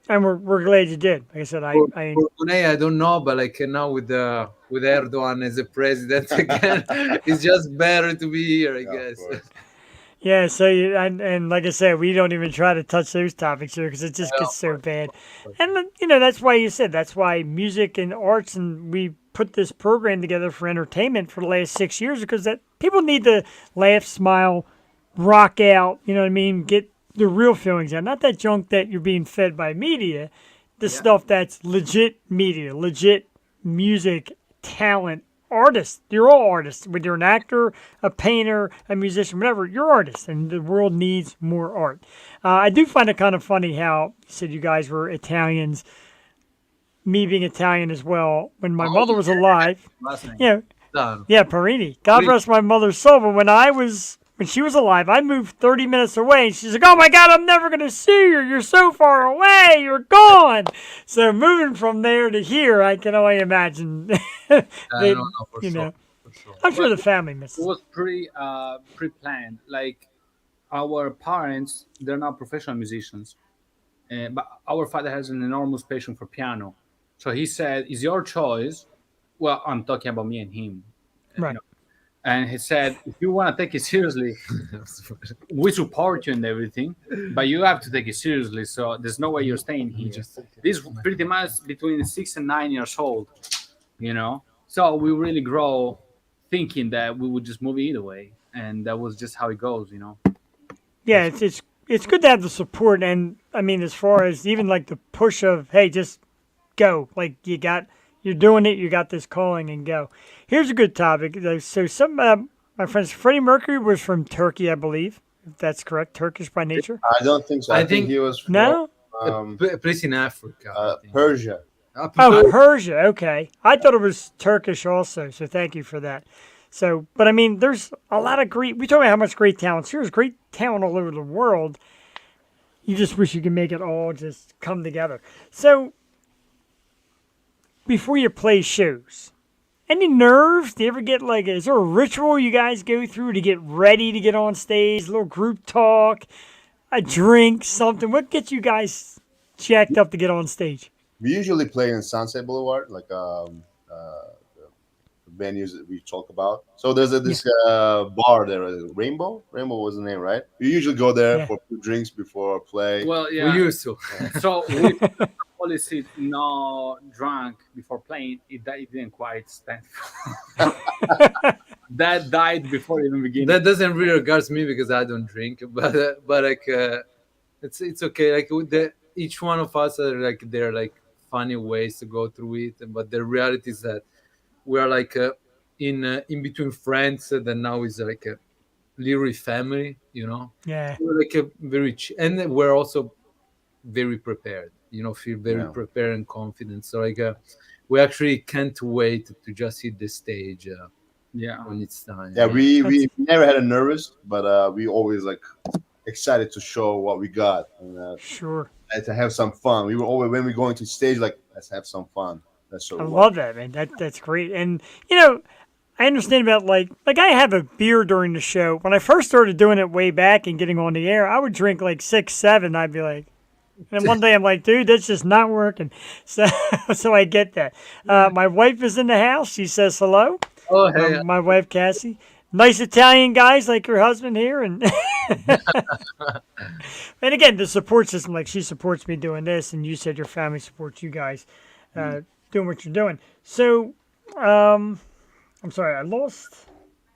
And we're glad you did. Like I said, I For Brunei, I don't know, but like now with Erdogan as a president again, it's just better to be here, I Yeah, of guess. course. yeah. So and like I said, we don't even try to touch those topics here because it just Yeah, gets so bad. And that's why you said that's why music and arts and we put this program together for entertainment for the last 6 years because that people need to laugh, smile, rock out. You know what I mean? Get the real feelings out, not that junk that you're being fed by media. The stuff that's legit media, legit music, talent, artists. You're all artists. Whether you're an actor, a painter, a musician, whatever, you're artists, and the world needs more art. I do find it kind of funny how you said you guys were Italians, me being Italian as well. When my mother was alive, last name. yeah, Done. yeah, Parini. God rest my mother's soul. But when she was alive, I moved 30 minutes away. And she's like, "Oh my God, I'm never gonna see you. You're so far away. You're gone." So moving from there to here, I can only imagine. I they- don't know for you sure. know, For sure. I'm sure the family It misses. was pre-planned. Like our parents, they're not professional musicians, but our father has an enormous passion for piano. So he said, "It's your choice." Well, I'm talking about me and him. Right. And he said, "If you want to take it seriously, we support you and everything, but you have to take it seriously. So there's no way you're staying here." This pretty much between 6 and 9 years old, you know. So we really grow thinking that we would just move either way, and that was just how it goes, you know. Yeah, it's good to have the support, and I mean, as far as even like the push of, hey, just go, like you're doing it, you got this calling, and go. Here's a good topic. So some my friends, Freddie Mercury was from Turkey, I believe, if that's correct, Turkish by nature. I don't think so. I, I think, think- he was from No, Place in Africa. I think. Persia. oh, Persia. Okay, I thought it was Turkish also. So thank you for that. So, but I mean, there's a lot of great. We talk about how much great talent. There's great talent all over the world. You just wish you could make it all just come together. So, before you play shows, any nerves? Do you ever get like, is there a ritual you guys go through to get ready to get on stage? A little group talk, a drink, something. What gets you guys jacked up to get on stage? We usually play in Sunset Boulevard, like the venues that we talk about. So there's this bar there, Rainbow. Rainbow was the name, right? We usually go there Yeah. for 2 drinks before play. Well, We yeah. used to. So we policy no drunk before playing. It didn't quite stand. That died before even beginning. That doesn't really regards me because I don't drink, but like it's okay. Like each one of us are like there are like funny ways to go through it, but the reality is that we are like in between friends that now is like a literally family. Yeah. We're like a and we're also very prepared. Feel very Yeah. prepared and confident. So like we actually can't wait to just hit the stage Yeah. when it's time. Yeah, we never had a nervous, but we always like excited to show what we got Sure. and to have some fun. We were always when we go into stage like let's have some fun. That's so. I love that, man. That's great. And I understand about like I have a beer during the show. When I first started doing it way back and getting on the air, I would drink like 6, 7. I'd be like, and then one day I'm like, dude, that's just not working. So I get that. My wife is in the house. She says hello. Oh hey, My wife Cassie. Nice Italian guys like your husband here, and and again the support system. Like she supports me doing this, and you said your family supports you guys doing what you're doing. So, I'm sorry, I lost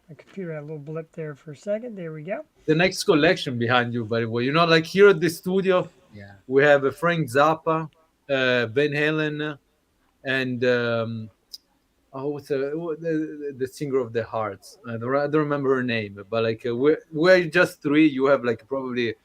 my computer. Had a little blip there for a second. There we go. the next collection behind you, by the way. Like here at the studio, Yeah. we have Frank Zappa, Van Halen, and what's the singer of the Hearts? I don't remember her name, but like we're just 3. You have like probably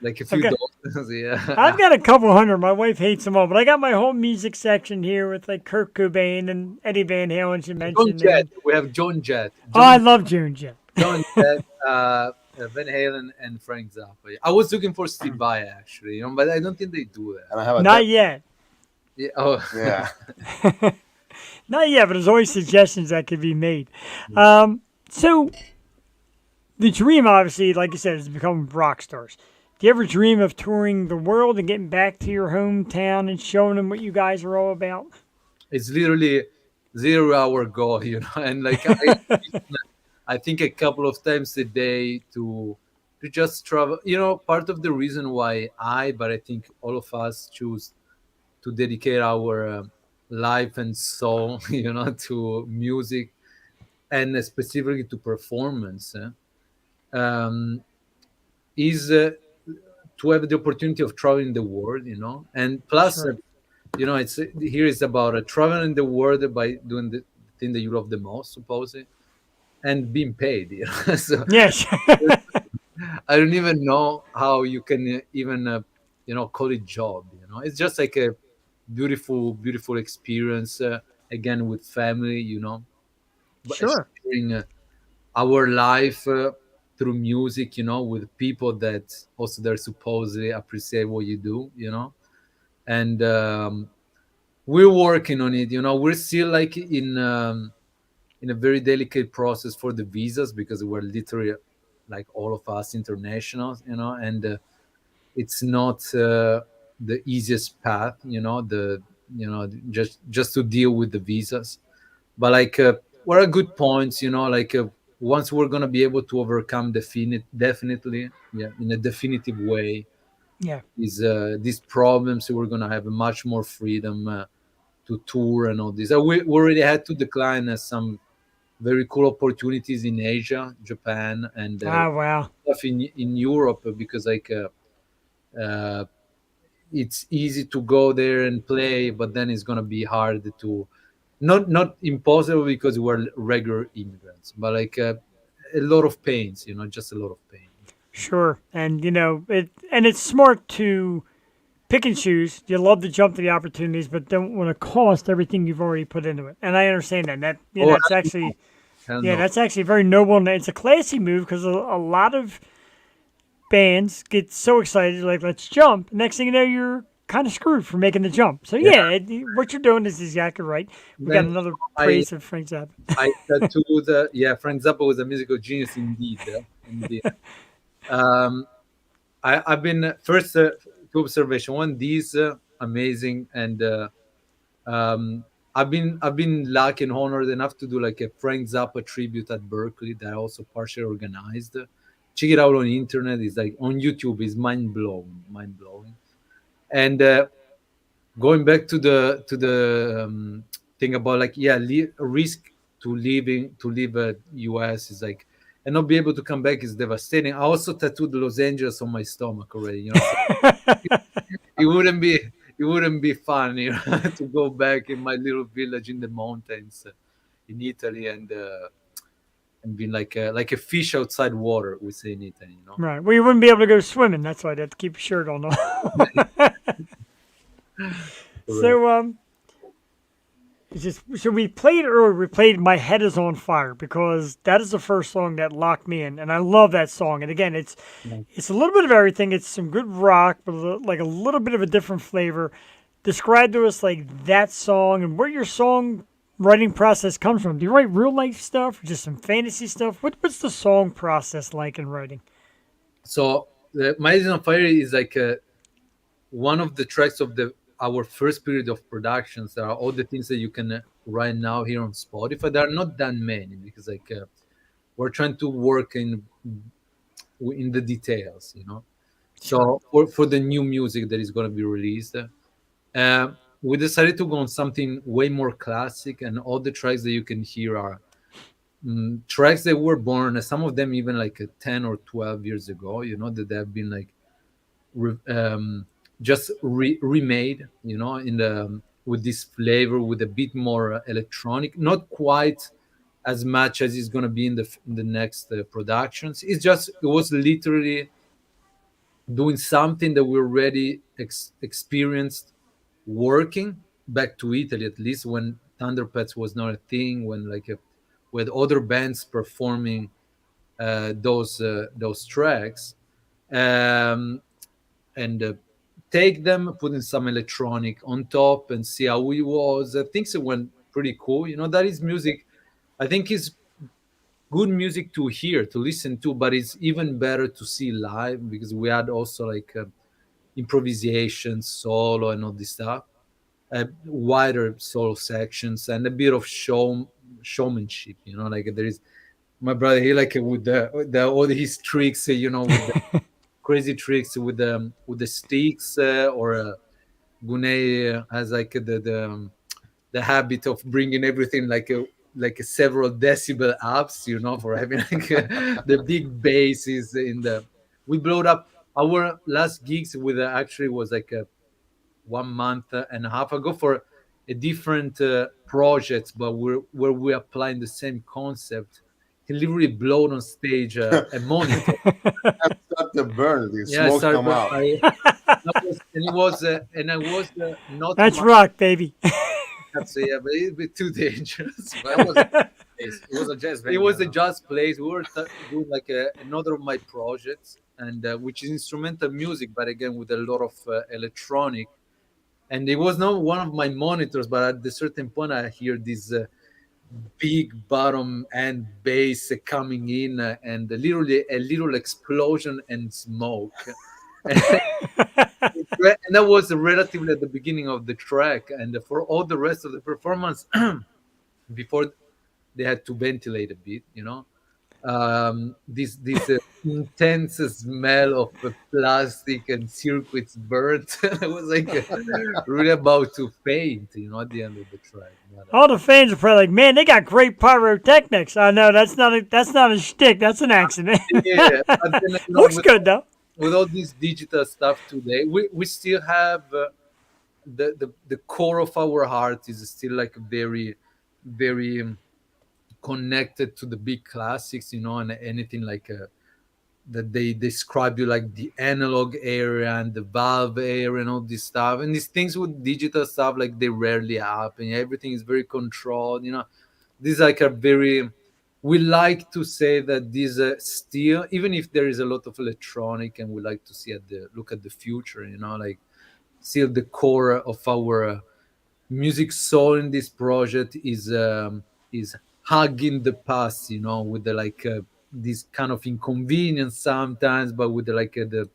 like a few Okay. dollars. Yeah. I've got a couple hundred. My wife hates them all, but I got my whole music section here with like Kurt Cobain and Eddie Van Halen. You John mentioned. Jett. We have John Jett. Oh, I love June Jett. John Jett, Van Halen, and Frank Zappa. I was looking for Steve Vai actually, but I don't think they do that. And I have a Not yet. Yeah. Oh. yeah. Not yet, but there's always suggestions that could be made. So the dream, obviously, like you said, is to become rock stars. Do you ever dream of touring the world and getting back to your hometown and showing them what you guys are all about? It's literally 0 hour goal, and like I think a couple of times a day to just travel. Part of the reason why but I think all of us choose to dedicate our life and soul, to music and specifically to performance, um, is to have the opportunity of traveling the world, and plus, Sure. it's here is about traveling the world by doing the thing that you love the most, supposedly, and being paid. So Yes. I don't even know how you can even call it job. It's just like a beautiful, beautiful experience again with family. But Sure. sharing our life through music. With people that also they're supposedly appreciate what you do. And we're working on it. We're still like in a very delicate process for the visas because we're literally like all of us internationals, and it's not the easiest path, just to deal with the visas. But like, what are good points, like once we're gonna be able to overcome definitely, yeah, in a definitive way, Yeah. is these problems, we're gonna have much more freedom to tour and all this. We already had to decline some very cool opportunities in Asia, Japan, and Ah, wow. stuff in Europe because like uh, it's easy to go there and play, but then it's gonna be hard to not impossible because we're regular immigrants, but like a lot of pains, just a lot of pain. Sure. And, it's smart to pick and choose. You love to jump to the opportunities, but don't want to cost everything you've already put into it. And I understand that. Oh, It's actually, hell yeah, no. that's actually very noble. And it's a classy move because a lot of bands get so excited, like, let's jump. Next thing you know, you're kind of screwed for making the jump. So, Yeah. yeah, what you're doing is exactly right. We got Then another I praise of Frank Zappa. I tattooed. Yeah, Frank Zappa was a musical genius indeed. Indeed. Um, I've been first two observation. One, these amazing, and um, I've been lucky and honored enough to do like a Frank Zappa tribute at Berkeley that I also partially organized. Check it out on the internet. It's like on YouTube. It's mind blowing, mind blowing. And going back to the thing about like, yeah, risk to leave US is like, and not be able to come back is devastating. I also tattooed Los Angeles on my stomach already, so it wouldn't be it wouldn't be fun, to go back in my little village in the mountains in Italy and being like a fish outside water, we say in Italy. Right. Well, you wouldn't be able to go swimming. That's why they have to keep your shirt on. Correct. So, it's just so we played earlier. We played "My Head Is on Fire" because that is the first song that locked me in, and I love that song. And again, it's a little bit of everything. It's some good rock, but like a little bit of a different flavor. Describe to us like that song and where your song writing process comes from. Do you write real life stuff or just some fantasy stuff? What's the song process like in writing? So My Eyes on Fire is like one of the tracks of the our first period of productions. There are all the things that you can right now hear on Spotify. There are not that many because like we're trying to work in the details. Sure. So for the new music that is going to be released, we decided to go on something way more classic, and all the tracks that you can hear are tracks that were born, some of them even like 10 or 12 years ago, that they have been like re, just remade, in the with this flavor, with a bit more electronic, not quite as much as it's going to be in the next productions. It was literally doing something that we already experienced working back to Italy, at least when Thunderpetz was not a thing, when like with other bands performing those tracks, um, and take them, putting some electronic on top, and see how it was. Things that went pretty cool. You know, that is music. I think is good music to hear, to listen to, but it's even better to see live because we had also like improvisation, solo, and all this stuff, wider solo sections, and a bit of showmanship. You know, like there is my brother. He like with the all his tricks. You know, with the crazy tricks with the sticks, or Gune has like the habit of bringing everything like a several decibel ups, you know, for having like the big basses in the. We blowed up our last gigs with actually was like a 1 month and a half ago for a different project, but where we applying the same concept. He literally blowed on stage a monitor. Start to burn. The Yeah, smoke sorry, come but out. and it was and I was not That's rock, baby. so yeah, but it's a bit too dangerous. That was a place. It was a jazz It venue. was a no? jazz place. We were doing like another of my projects, and which is instrumental music, but again with a lot of electronic. And it was not one of my monitors, but at a certain point, I hear this big bottom end bass coming in, and literally a little explosion and smoke. And that was relatively at the beginning of the track, and for all the rest of the performance, before they had to ventilate a bit, you know, this intense smell of plastic and circuits burnt. I was like really about to faint, you know, at the end of the track. But, All the fans are probably like, man, they got great pyrotechnics. I know that's not a shtick. That's an accident. yeah, but then, you know, Looks good though. with all this digital stuff today, we still have the core of our heart is still like very, very connected to the big classics, you know, and anything like that they describe you like the analog area and the valve area and all this stuff. And these things with digital stuff, like they rarely happen. Everything is very controlled, you know. These like are very. We like to say that these still, even if there is a lot of electronic, and we like to see at the look at the future, you know, like still the core of our music soul in this project is hugging the past, you know, with the like this kind of inconvenience sometimes, but with the like the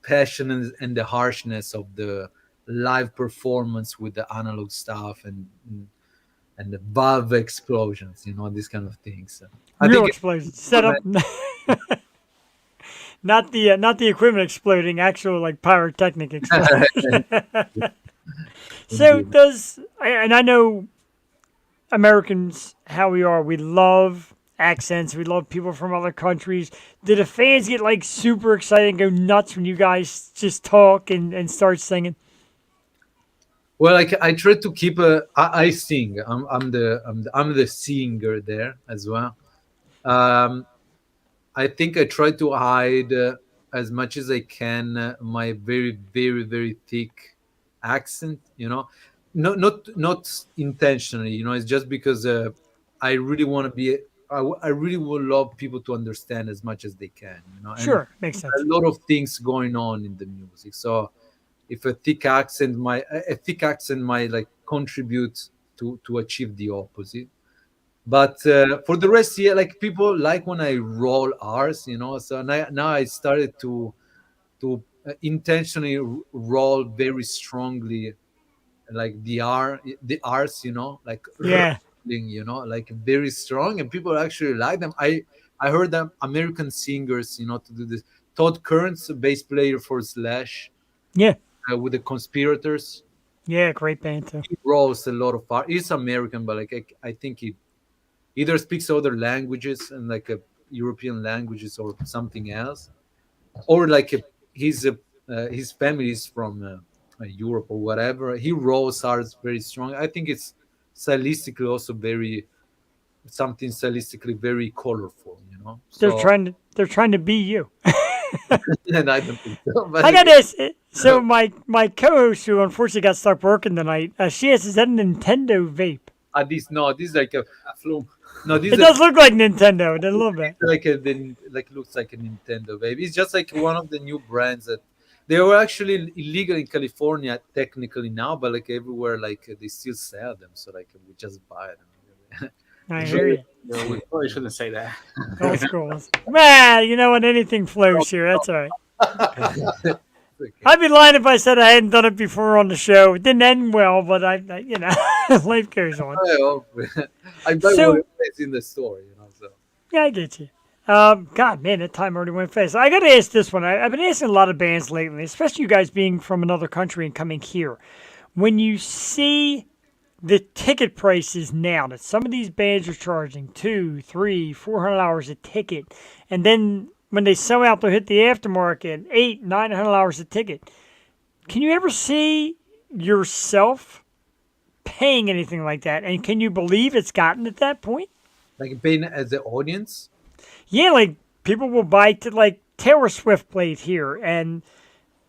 passion and the harshness of the live performance with the analog stuff and the valve explosions, you know, these kind of things. I Real think explosion. Set up. Not the equipment exploding. Actual like pyrotechnic explosion. So and I know Americans how we are. We love accents. We love people from other countries. Do the fans get like super excited and go nuts when you guys just talk and start singing? well, like I try to keep I sing. I'm the singer there as well. Um, I think I try to hide as much as I can my very, very, very thick accent. You know, not intentionally. You know, it's just because I really want to be. I really would love people to understand as much as they can. You know, and Sure, makes a sense. lot of things going on in the music. So if a thick accent might like contribute to achieve the opposite. But for the rest, yeah, like people like when I roll R's, you know. So now I started to intentionally roll very strongly, like the R's, you know, like Yeah, you know, like very strong, and people actually like them. I heard that American singers, you know, to do this. Todd Kerns, a bass player for Slash, yeah, with the Conspirators, yeah. Great band too. he rolls a lot of R. He's American, but like I think he either speaks other languages and like European languages or something else, or like his family is from Europe or whatever. He rolls arts very strong. I think it's stylistically also very something stylistically very colorful, you know. So They're trying to be you. and I don't think so, but I got this. So my co-host who unfortunately got stuck working tonight, she asked, "Is that a Nintendo vape?" this no, this is like a Flume. no, this It is does look like Nintendo a little bit. like looks like a Nintendo baby. It's just like one of the new brands that They were actually illegal in California technically now, but like everywhere, like they still sell them. So like we just buy them. I It's hear very- you. We probably shouldn't say that. Old school. Well, you know what? Anything flows here. That's all right. okay. I'd be lying if I said I hadn't done it before on the show. It didn't end well, but you know, life goes on. Well, I buy So- whatever is in the store, you know. So Yeah, I get you. God, man, that time already went fast. I got to ask this one. I've been asking a lot of bands lately, especially you guys being from another country and coming here. When you see the ticket prices now that some of these bands are charging $200, $300, $400 a ticket, and then when they sell out, they'll hit the aftermarket $800, $900 a ticket. Can you ever see yourself paying anything like that? And can you believe it's gotten at that point? like paying as the audience. Yeah, like people will buy to like Taylor Swift played here, and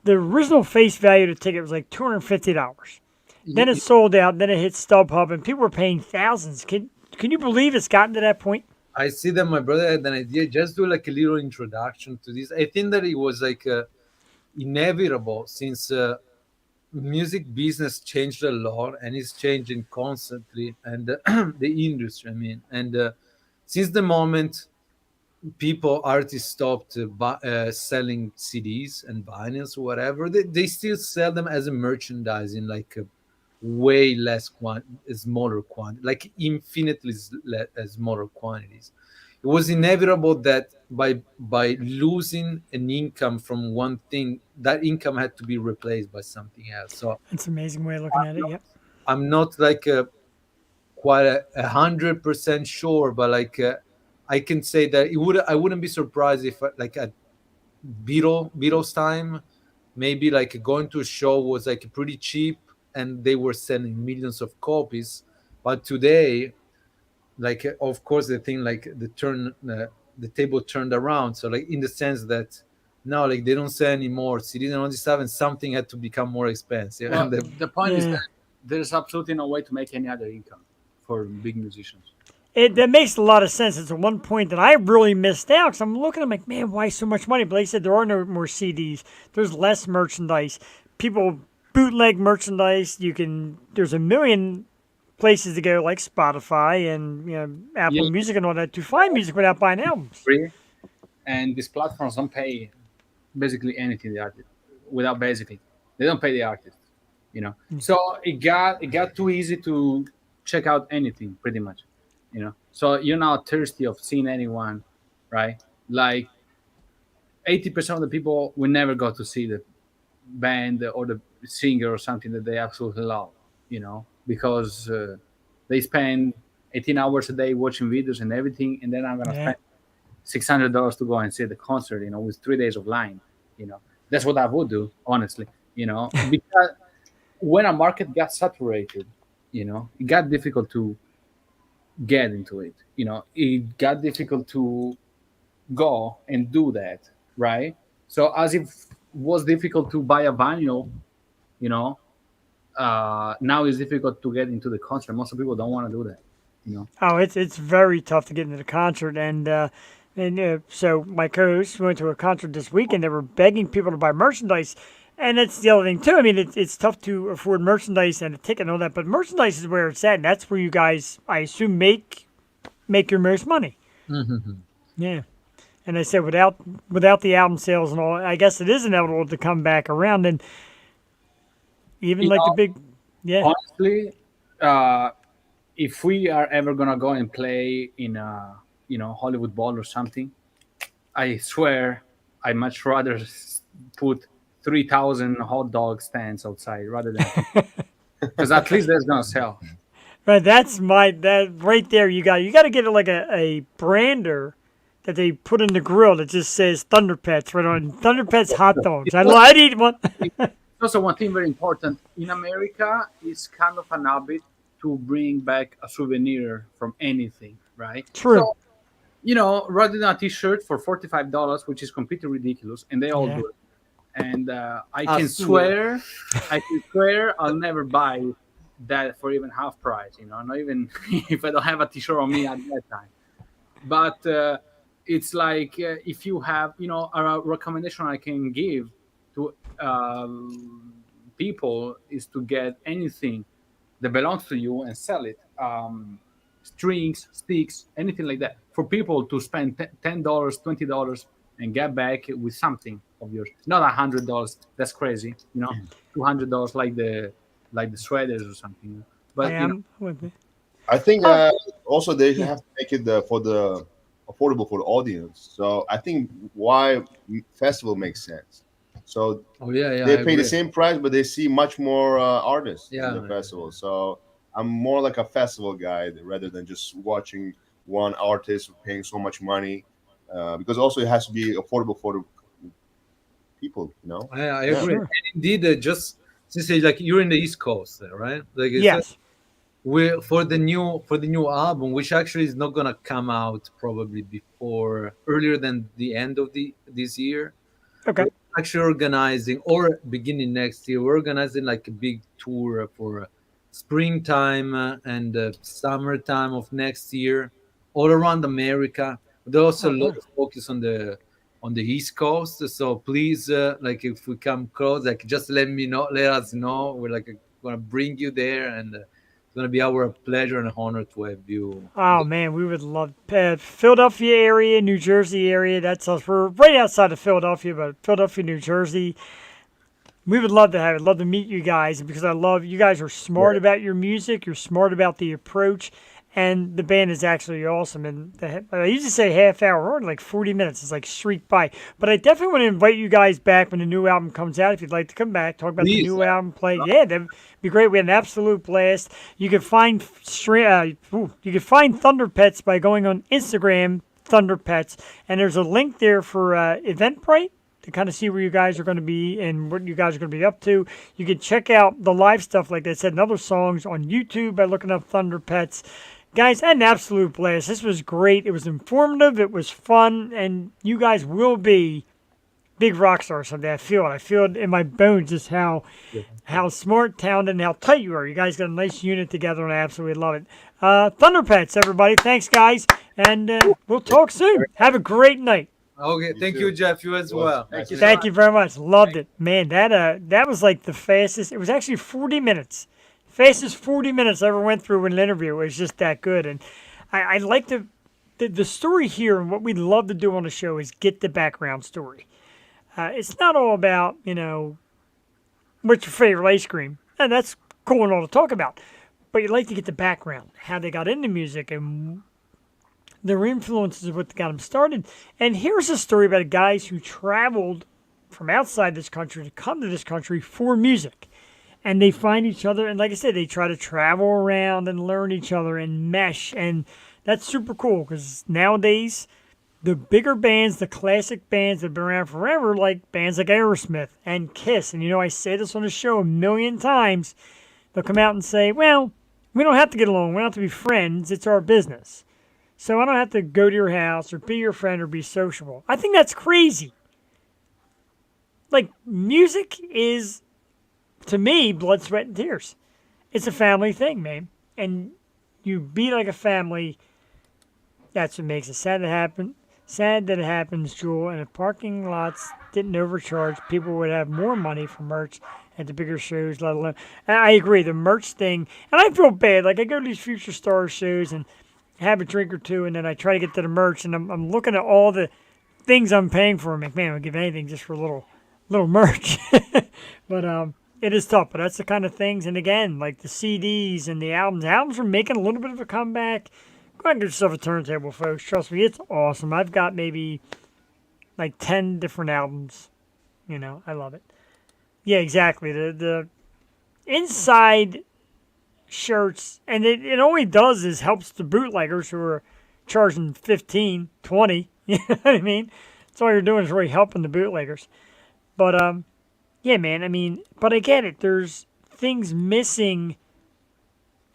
the original face value of the ticket was like $250. Then it sold out. Then it hit StubHub, and people were paying thousands. Can you believe it's gotten to that point? I see that my brother had an idea. Just do like a little introduction to this. I think that it was like inevitable since music business changed a lot and it's changing constantly, and the industry. I mean, and since the moment artists stopped selling CDs and vinyls or whatever, they still sell them as a merchandise in like a way less smaller quantity, like infinitely smaller quantities. It was inevitable that by losing an income from one thing, that income had to be replaced by something else. So It's an amazing way of looking at it. Yep. I'm not like quite 100% sure, but like I can say that I wouldn't be surprised if like at Beatles time, maybe like going to a show was like pretty cheap and they were selling millions of copies. But today, like of course the thing like the table turned around. So like in the sense that now like they don't sell anymore CDs and all this stuff, and something had to become more expensive. Well, And the point is Yeah. that there's absolutely no way to make any other income for big musicians. That makes a lot of sense. It's the one point that I really missed out because I'm looking, I'm like, man, why so much money? But like I said, there are no more CDs. There's less merchandise. People bootleg merchandise. There's a million places to go, like Spotify and Apple Yeah. Music and all that, to find music without buying albums. Free, and these platforms don't pay basically anything the artist without basically they don't pay the artist, you know. So it got too easy to check out anything pretty much, you know. So you're not thirsty of seeing anyone, right? Like 80% of the people will never go to see the band or the singer or something that they absolutely love, you know, because they spend 18 hours a day watching videos and everything, and then I'm gonna Yeah. spend $600 to go and see the concert, you know, with 3 days of line, you know. That's what I would do, honestly, you know, because when a market got saturated, you know, it got difficult to get into it, you know, it got difficult to go and do that, right? So as it was difficult to buy a vinyl, you know, now it's difficult to get into the concert. Most of people don't want to do that, you know. Oh, it's very tough to get into the concert, and so my co-host went to a concert this weekend. They were begging people to buy merchandise, and that's the other thing too. I mean, it's tough to afford merchandise and a ticket and all that, but merchandise is where it's at, and that's where you guys, I assume, make your most money. Yeah, and I said without the album sales and all, I guess it is inevitable to come back around, and even You like the know, big, yeah. Honestly, if we are ever gonna go and play in a Hollywood Bowl or something, I swear I much rather put 3,000 hot dog stands outside rather than because at least that's gonna sell. Right, that right there. You got to get it like a brander that they put in the grill that just says Thunderpetz right on Thunderpetz hot dogs. I'd eat one. Also, one thing very important in America is kind of an habit to bring back a souvenir from anything, right? True. So, you know, rather than a T-shirt for $45, which is completely ridiculous, and they all Yeah. do it. And I I can swear. swear, I'll never buy that for even half price. You know, not even if I don't have a T-shirt on me at that time. But it's like if you have, you know, a recommendation I can give to people is to get anything that belongs to you and sell it. Strings, sticks, anything like that. For people to spend $10, $20 and get back with something of yours. Not $100. That's crazy. $200 like the sweaters or something. I But am with me. I think Oh, also they yeah. have to make it for the affordable for the audience. So I think why festival makes sense. So Oh yeah, yeah, I they pay the agree. same price, but they see much more artists in the Yeah, festival. So I'm more like a festival guy rather than just watching one artist paying so much money, because also it has to be affordable for the people. I Yeah. agree. Sure. And indeed, just since like you're in the East Coast, right? Like it's Yes. we for the new album, which actually is not gonna come out probably before earlier than the end of this year. Okay. We're actually organizing, or beginning next year, we're organizing like a big tour for springtime and summertime of next year, all around America. There's also Oh, a lot nice. of focus on the East Coast. So please, like if we come close, like just let us know. We're like gonna bring you there, and it's gonna be our pleasure and honor to have you. Oh man, we would love Philadelphia area, New Jersey area. That's us. We're right outside of Philadelphia, but Philadelphia, New Jersey. We would love to have it. Love to meet you guys because I love you guys are smart about your music. You're smart about the approach, and the band is actually awesome. And I used to say half hour, we're only like 40 minutes. It's like streak by. But I definitely want to invite you guys back when the new album comes out. If you'd like to come back, talk about the Please, new album, play. Yeah, that'd be great. We had an absolute blast. You can find you can find Thunderpetz by going on Instagram, Thunderpetz, and there's a link there for Eventbrite to kind of see where you guys are going to be and what you guys are going to be up to. You can check out the live stuff, like I said, and other songs on YouTube by looking up Thunderpetz. Guys, I had an absolute blast. This was great. It was informative. It was fun. And you guys will be big rock stars someday. I feel it. I feel it in my bones just how smart, talented, and how tight you are. You guys got a nice unit together, and I absolutely love it. Thunderpetz, everybody. Thanks, guys. And we'll talk soon. Have a great night. Okay, thank too. you, Jeff. You as well. Nice to Thank you very much. Loved it. Man, that was like the fastest. It was actually 40 minutes. Fastest 40 minutes I ever went through in an interview. It was just that good. And I like the story here, and what we love to do on the show is get the background story. It's not all about, what's your favorite ice cream. And that's cool and all to talk about. But you like to get the background, how they got into music and their influences of what got them started. And here's a story about guys who traveled from outside this country to come to this country for music. And they find each other, and like I said, they try to travel around and learn each other and mesh. And that's super cool because nowadays, the bigger bands, the classic bands that have been around forever, like bands like Aerosmith and Kiss, and I say this on the show a million times, they'll come out and say, well, we don't have to get along. We don't have to be friends. It's our business. So I don't have to go to your house or be your friend or be sociable. I think that's crazy. Like, music is, to me, blood, sweat, and tears. It's a family thing, man. And you be like a family. That's what makes it sad that it happens, Jewel. And if parking lots didn't overcharge, people would have more money for merch at the bigger shows, let alone. And I agree, the merch thing. And I feel bad. Like, I go to these Future Stars shows and have a drink or two, and then I try to get to the merch, and I'm looking at all the things I'm paying for. I'm like, man, I'll give anything just for a little merch. But it is tough. But that's the kind of things. And again, like the CDs and the albums. The albums are making a little bit of a comeback. Go ahead and get yourself a turntable, folks. Trust me, it's awesome. I've got maybe like 10 different albums. I love it. Yeah, exactly. The inside shirts, and it only does is helps the bootleggers who are charging 15, 20. You know what I mean? That's all you're doing is really helping the bootleggers. But yeah, man. But I get it. There's things missing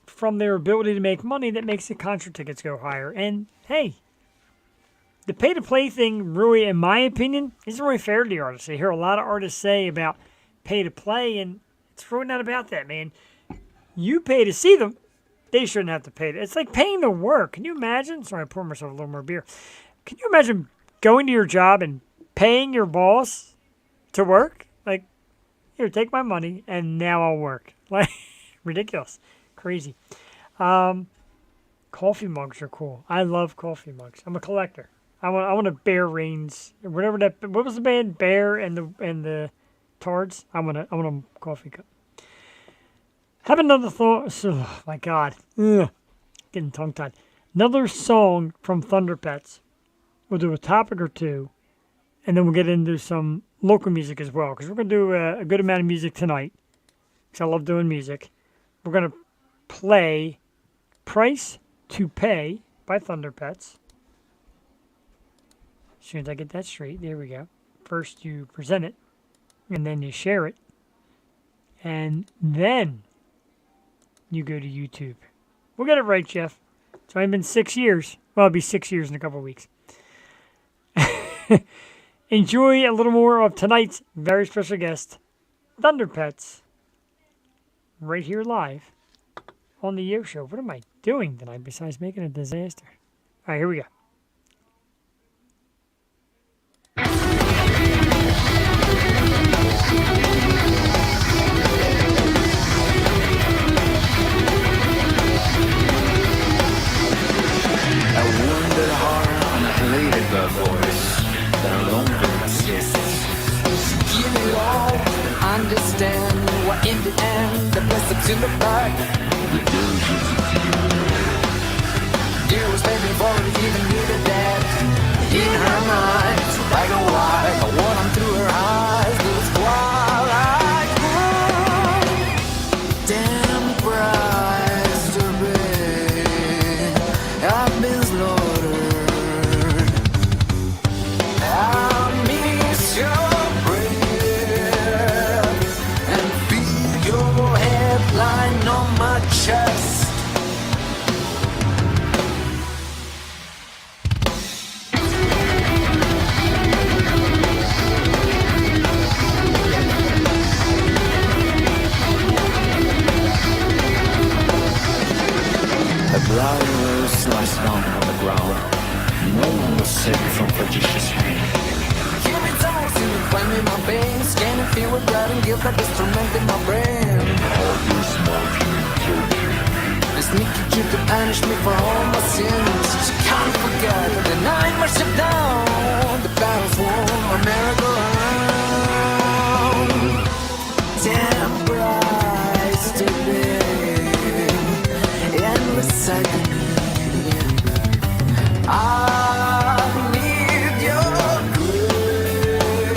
from their ability to make money that makes the concert tickets go higher. And hey, the pay-to-play thing, really, in my opinion, isn't really fair to the artists. I hear a lot of artists say about pay-to-play, and it's really not about that, man. You pay to see them. They shouldn't have to pay. It's like paying to work. Can you imagine? Sorry, I poured myself a little more beer. Can you imagine going to your job and paying your boss to work? Like, Here, take my money, and now I'll work. Like, ridiculous. Crazy. Coffee mugs are cool. I love coffee mugs. I'm a collector. I want a Bear Reigns, whatever that. What was the band? Bear and the Tards. I want a coffee cup. Have another thought. Oh my God, ugh, getting tongue tied. Another song from Thunderpetz. We'll do a topic or two, and then we'll get into some local music as well. Because we're gonna do a good amount of music tonight. Because I love doing music. We're gonna play "Price to Pay" by Thunderpetz. As soon as I get that straight, there we go. First you present it, and then you share it, and then you go to YouTube. We'll get it right, Jeff. It's only been 6 years. Well, it'll be 6 years in a couple of weeks. Enjoy a little more of tonight's very special guest, Thunderpetz, right here live on the Yo Show. What am I doing tonight besides making a disaster? All right, here we go. A wounded heart and a ladybird voice that alone exists. Give it all, understand what in the end the best up to the back. Dear was begging for it, even needed that. In her mind, like a wife, what I'm through her eyes, those twilight. Damn price to pay. I've been slaughtered. I miss your breath and feel your headline on my chest. The blood was sliced down on the ground. No one was saved from prodigious pain. Hear me down, see me climb in my veins. Scanning, feel with blood and guilt that is tormenting my brain. All this marking guilty. The sneaky kid to punish me for all my sins. Just can't forget the night marched down. The battle's won, America round. Damn price to pay. Endless agony. I need your grace.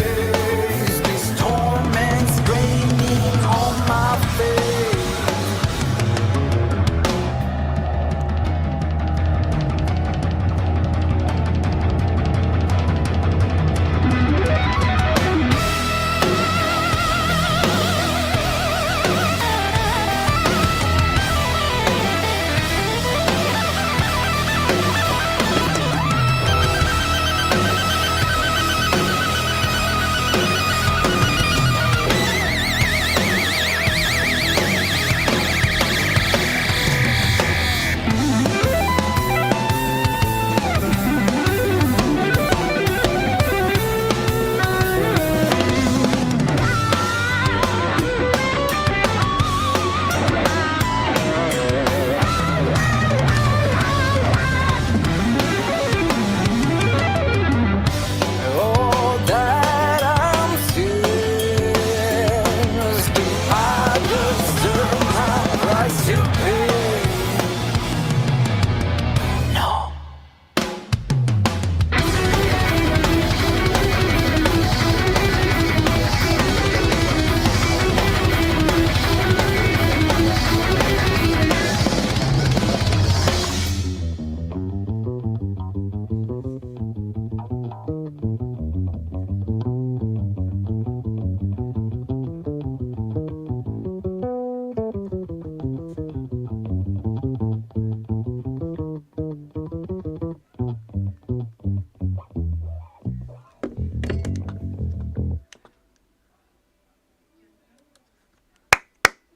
These torments draining on my face.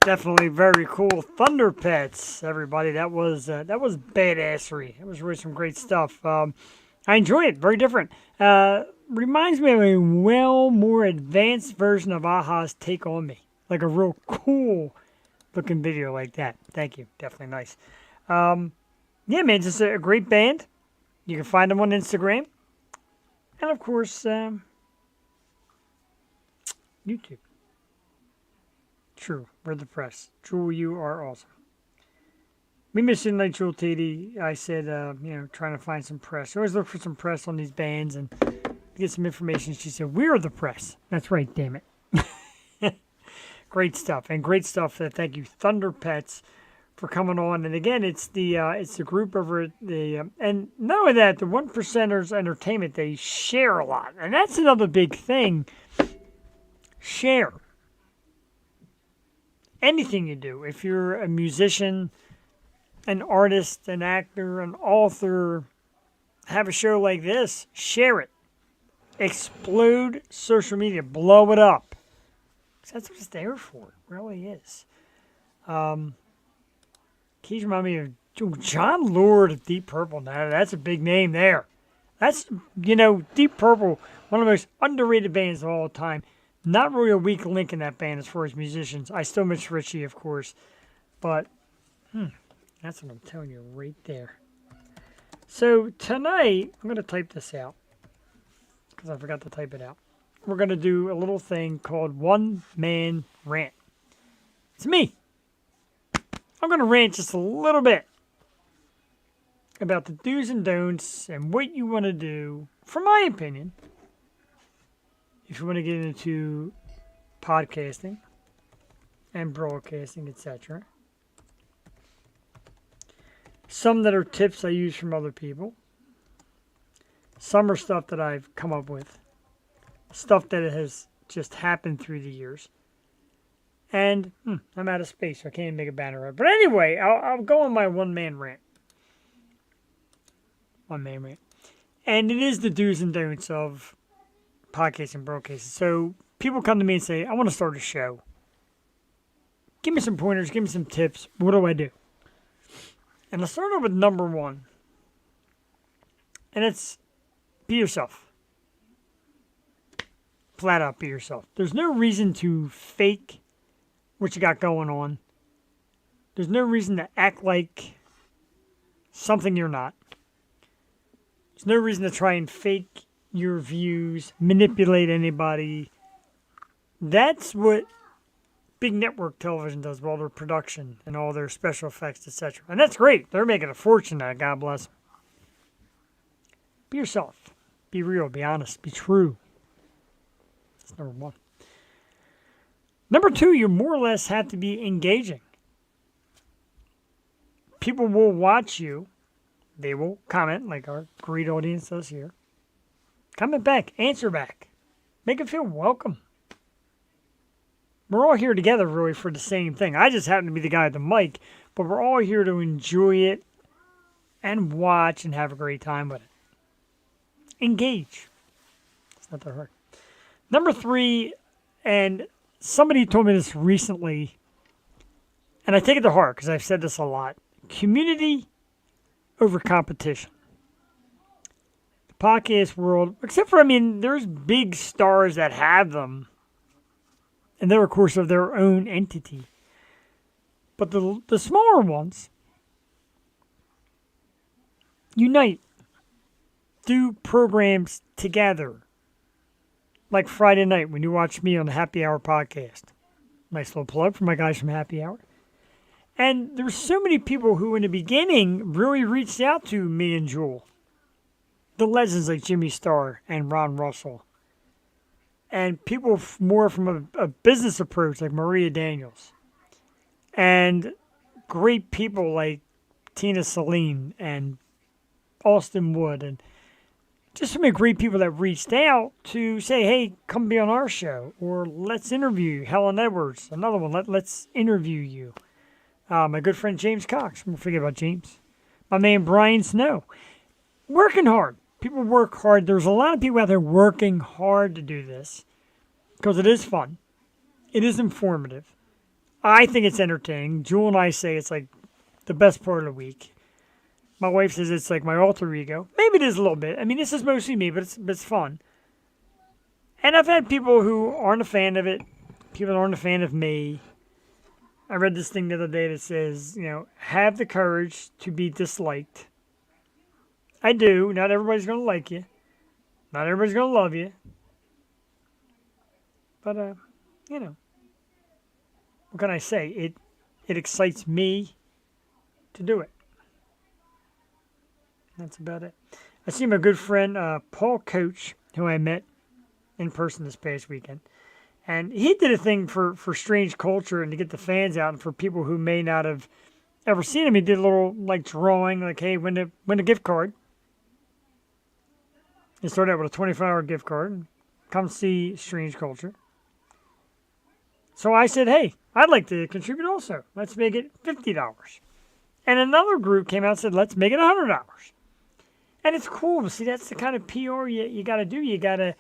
Definitely very cool. Thunderpetz, everybody. That was badassery. That was really some great stuff. I enjoy it. Very different. reminds me of a well more advanced version of Aha's Take On Me. Like a real cool looking video like that. Thank you. Definitely nice. Yeah, man, just a great band. You can find them on Instagram. And, of course, YouTube. True. We're the press. Jewel, you are awesome. We miss you tonight, Jewel TD. I said, trying to find some press. I always look for some press on these bands and get some information. She said, we're the press. That's right, damn it. Great stuff. And great stuff. Thank you, Thunderpetz, for coming on. And again, it's the group over at the and not only that, the One Percenters Entertainment, they share a lot, and that's another big thing. Share anything you do. If you're a musician, an artist, an actor, an author, have a show like this, share it. Explode social media, blow it up. That's what it's there for. It really is. Keys remind me of John Lord of Deep Purple. Now, that's a big name there. That's, Deep Purple, one of the most underrated bands of all time. Not really a weak link in that band as far as musicians. I still miss Richie, of course. But, that's what I'm telling you right there. So, tonight, I'm going to type this out. Because I forgot to type it out. We're going to do a little thing called One Man Rant. It's me. I'm going to rant just a little bit about the do's and don'ts and what you want to do, from my opinion, if you want to get into podcasting and broadcasting, etc. Some that are tips I use from other people. Some are stuff that I've come up with. Stuff that has just happened through the years. And I'm out of space, so I can't even make a banner up. But anyway, I'll go on my one-man rant. One-man rant. And it is the do's and don'ts of podcasting and broadcasting. So people come to me and say, I want to start a show. Give me some pointers, give me some tips. What do I do? And I'll start off with number one. And it's be yourself. Flat out be yourself. There's no reason to fake what you got going on. There's no reason to act like something you're not. There's no reason to try and fake your views, manipulate anybody. That's what big network television does with all their production and all their special effects, etc. And that's great. They're making a fortune out of it. God bless them. Be yourself. Be real. Be honest. Be true. That's number one. Number two, you more or less have to be engaging. People will watch you. They will comment like our great audience does here. Comment back. Answer back. Make it feel welcome. We're all here together really for the same thing. I just happen to be the guy at the mic, but we're all here to enjoy it and watch and have a great time with it. Engage. It's not that hard. Number three, and somebody told me this recently, and I take it to heart because I've said this a lot. Community over competition. The podcast world, except for, there's big stars that have them, and they're, of course, of their own entity. But the smaller ones unite, do programs together. Like Friday night when you watch me on the Happy Hour podcast. Nice little plug for my guys from Happy Hour. And there's so many people who in the beginning really reached out to me and Jewel. The legends like Jimmy Starr and Ron Russell. And people more from a business approach like Maria Daniels. And great people like Tina Saline and Austin Wood and just so many great people that reached out to say, hey, come be on our show. Or let's interview you. Helen Edwards, another one. Let's interview you. My good friend James Cox. Don't forget about James. My man Brian Snow. Working hard. People work hard. There's a lot of people out there working hard to do this. Because it is fun. It is informative. I think it's entertaining. Jewel and I say it's like the best part of the week. My wife says it's like my alter ego. Maybe it is a little bit. This is mostly me, but it's fun. And I've had people who aren't a fan of it, people that aren't a fan of me. I read this thing the other day that says, have the courage to be disliked. I do. Not everybody's going to like you. Not everybody's going to love you. But, what can I say? It excites me to do it. That's about it. I see my good friend Paul Coach, who I met in person this past weekend. And he did a thing for Strange Culture and to get the fans out, and for people who may not have ever seen him, he did a little drawing, hey, win a gift card. He started out with a 24-hour gift card. And come see Strange Culture. So I said, hey, I'd like to contribute also. Let's make it $50. And another group came out and said, let's make it $100. And it's cool. See, that's the kind of PR you got to do. You got to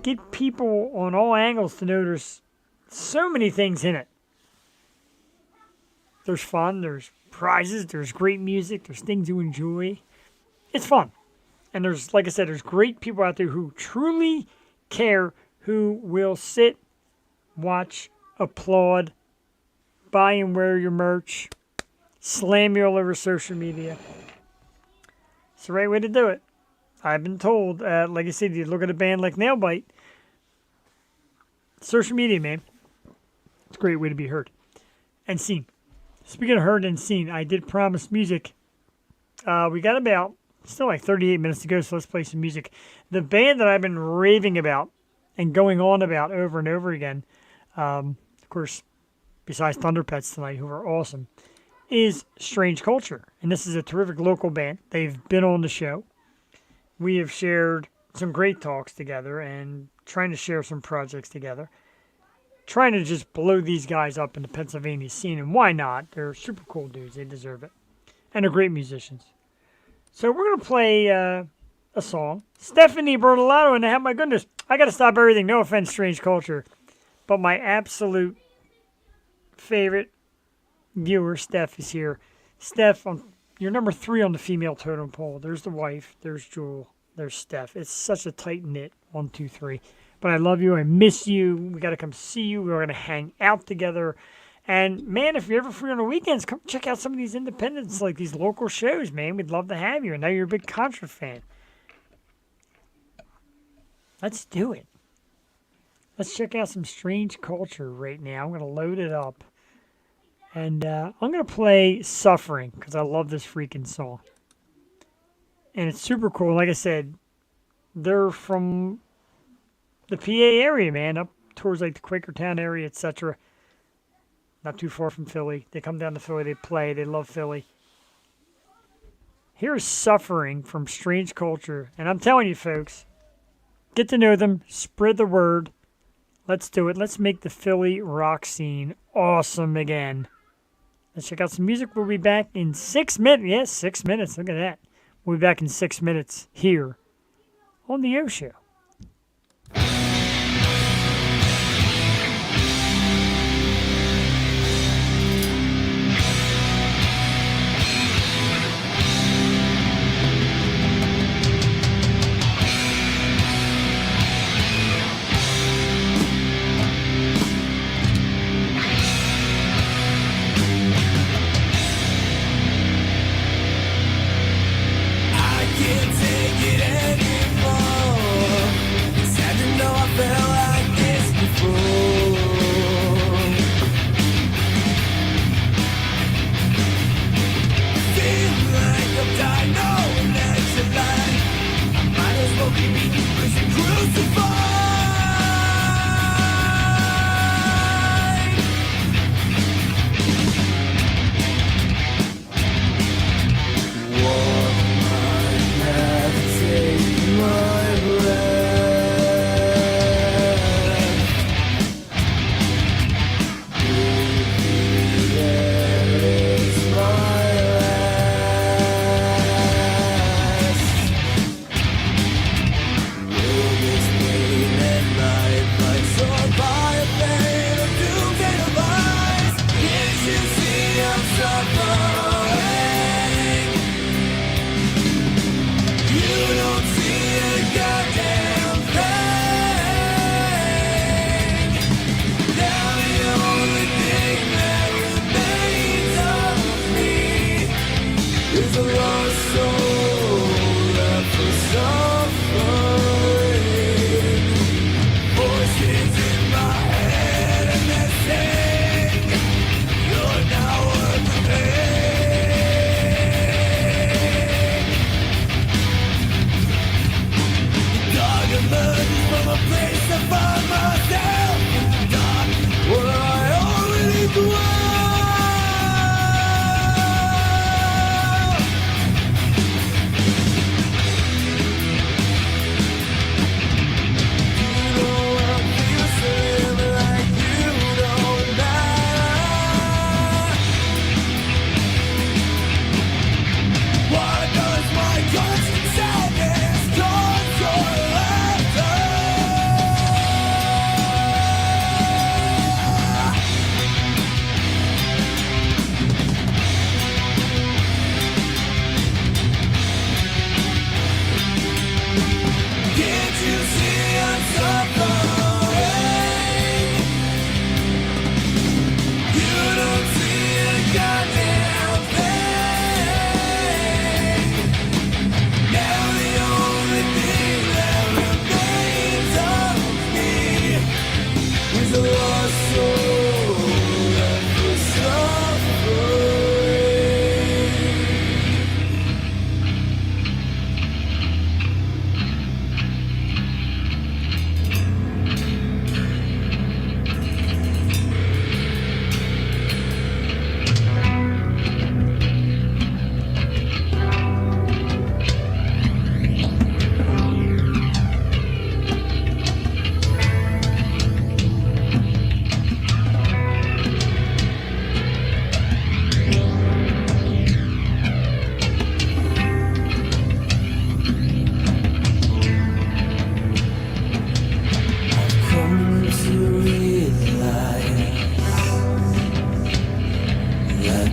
get people on all angles to know there's so many things in it. There's fun, there's prizes, there's great music, there's things to enjoy. It's fun. And there's, like I said, there's great people out there who truly care, who will sit, watch, applaud, buy and wear your merch, slam you all over social media. It's the right way to do it. I've been told, like I said, you look at a band like Nailbite, social media, man, it's a great way to be heard and seen. Speaking of heard and seen, I did promise music. We got about, still 38 minutes to go, so let's play some music. The band that I've been raving about and going on about over and over again, of course, besides Thunderpetz tonight, who are awesome, is Strange Culture. And this is a terrific local band. They've been on the show. We have shared some great talks together and trying to share some projects together. Trying to just blow these guys up in the Pennsylvania scene. And why not? They're super cool dudes. They deserve it. And they're great musicians. So we're going to play a song. Stephanie Bertolato, and my goodness, I got to stop everything. No offense, Strange Culture. But my absolute favorite viewer, Steph, is here. Steph, you're number 3 on the female totem pole. There's the wife. There's Jewel. There's Steph. It's such a tight knit 1, 2, 3. But I love you. I miss you. We got to come see you. We're going to hang out together. And man, if you're ever free on the weekends, come check out some of these independents, like these local shows, man. We'd love to have you. I know you're a big Contra fan. Let's do it. Let's check out some Strange Culture right now. I'm going to load it up. And I'm going to play Suffering because I love this freaking song. And it's super cool. Like I said, they're from the PA area, man, up towards the Quakertown area, etc. Not too far from Philly. They come down to Philly, they play, they love Philly. Here's Suffering from Strange Culture. And I'm telling you, folks, get to know them, spread the word. Let's do it. Let's make the Philly rock scene awesome again. Let's check out some music. We'll be back in 6 minutes. Yes, 6 minutes. Look at that. We'll be back in 6 minutes here on the O Show. I can't take it anymore. It's sad to know I felt like this before. Feel like I'm dying, knowing that's a lie. I might as well be beaten, prison crucified. You don't see a goddamn thing.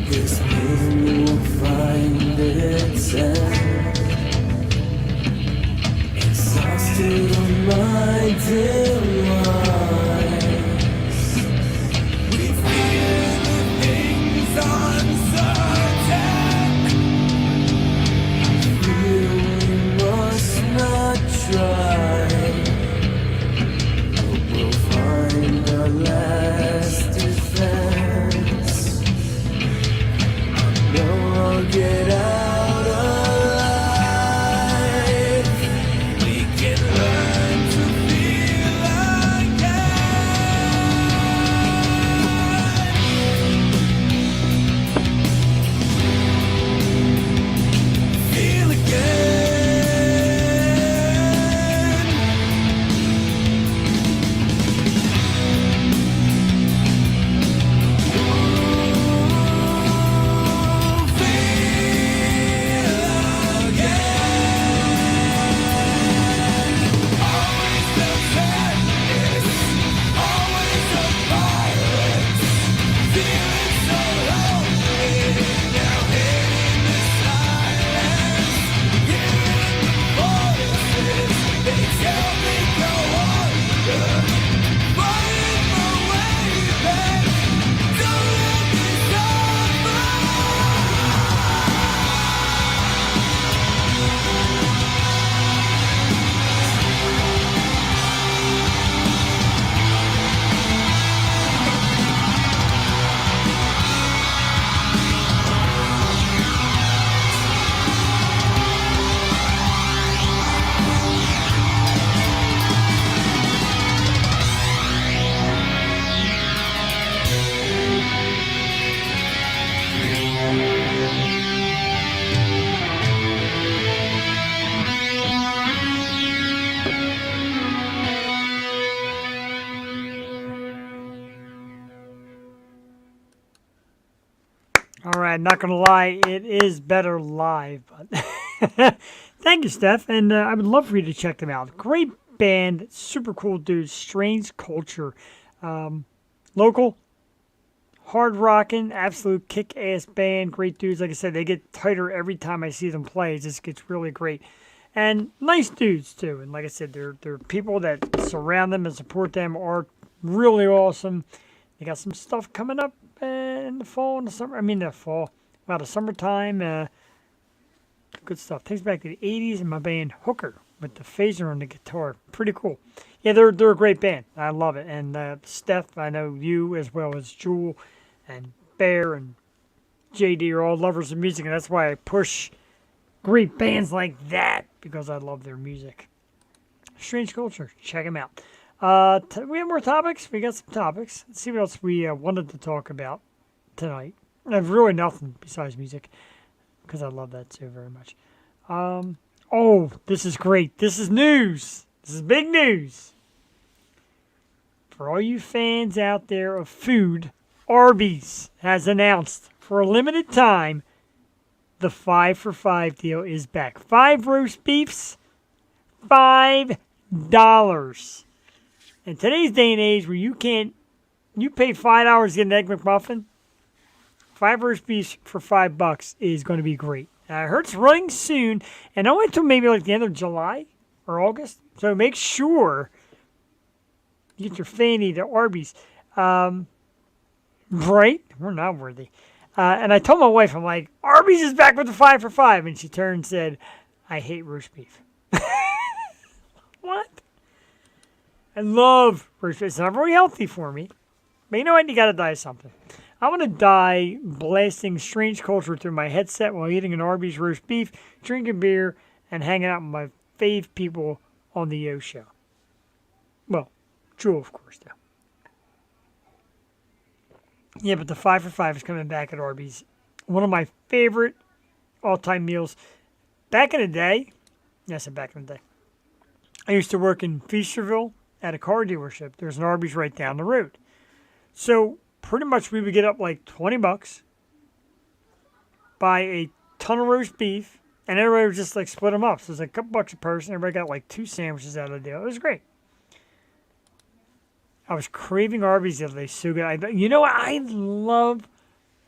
This pain will find its end. Exhausted on my demise. We fear the things uncertain. Fear we must not try. Hope we'll find our last defense. No, I'll get out alive. We can learn to feel again. Feel again. All right, not gonna lie, it is better live. But thank you, Steph, and I would love for you to check them out. Great band, super cool dudes. Strange Culture, local, hard rocking, absolute kick ass band. Great dudes. Like I said, they get tighter every time I see them play. It just gets really great, and nice dudes too. And like I said, they're people that surround them and support them are really awesome. They got some stuff coming up in the fall and the summer. I mean, the fall. Wow, the summertime. Good stuff. Takes back to the 80s and my band Hooker with the phaser on the guitar. Pretty cool. Yeah, they're a great band. I love it. And Steph, I know you as well as Jewel and Bear and JD are all lovers of music. And that's why I push great bands like that because I love their music. Strange Culture. Check them out. We have more topics. We got some topics. Let's see what else we wanted to talk about tonight. I have really nothing besides music because I love that too very much. Oh, this is great. This is news. This is big news. For all you fans out there of food, Arby's has announced for a limited time the 5 for $5 deal is back. 5 roast beefs, $5. In today's day and age where you pay $5 to get an Egg McMuffin, 5 roast beefs for $5 is going to be great. I heard it's running soon, and only until maybe like the end of July or August. So make sure you get your fanny to Arby's. Right? We're not worthy. And I told my wife, I'm like, Arby's is back with the 5 for $5. And she turned and said, I hate roast beef. What? I love roast beef. It's not very healthy for me. But you know what? You got to die something. I want to die blasting Strange Culture through my headset while eating an Arby's roast beef, drinking beer, and hanging out with my fave people on the Yo Show. Well, Jewel, of course, though. Yeah, but the 5 for $5 is coming back at Arby's. One of my favorite all-time meals. Back in the day, yes, back in the day, I used to work in Feasterville at a car dealership. There's an Arby's right down the road. So pretty much we would get up like $20, buy a ton of roast beef, and everybody would just like split them up. So it's like a couple bucks a person. Everybody got like 2 sandwiches out of the deal. It was great. I was craving Arby's the other day. So good. You know what? I love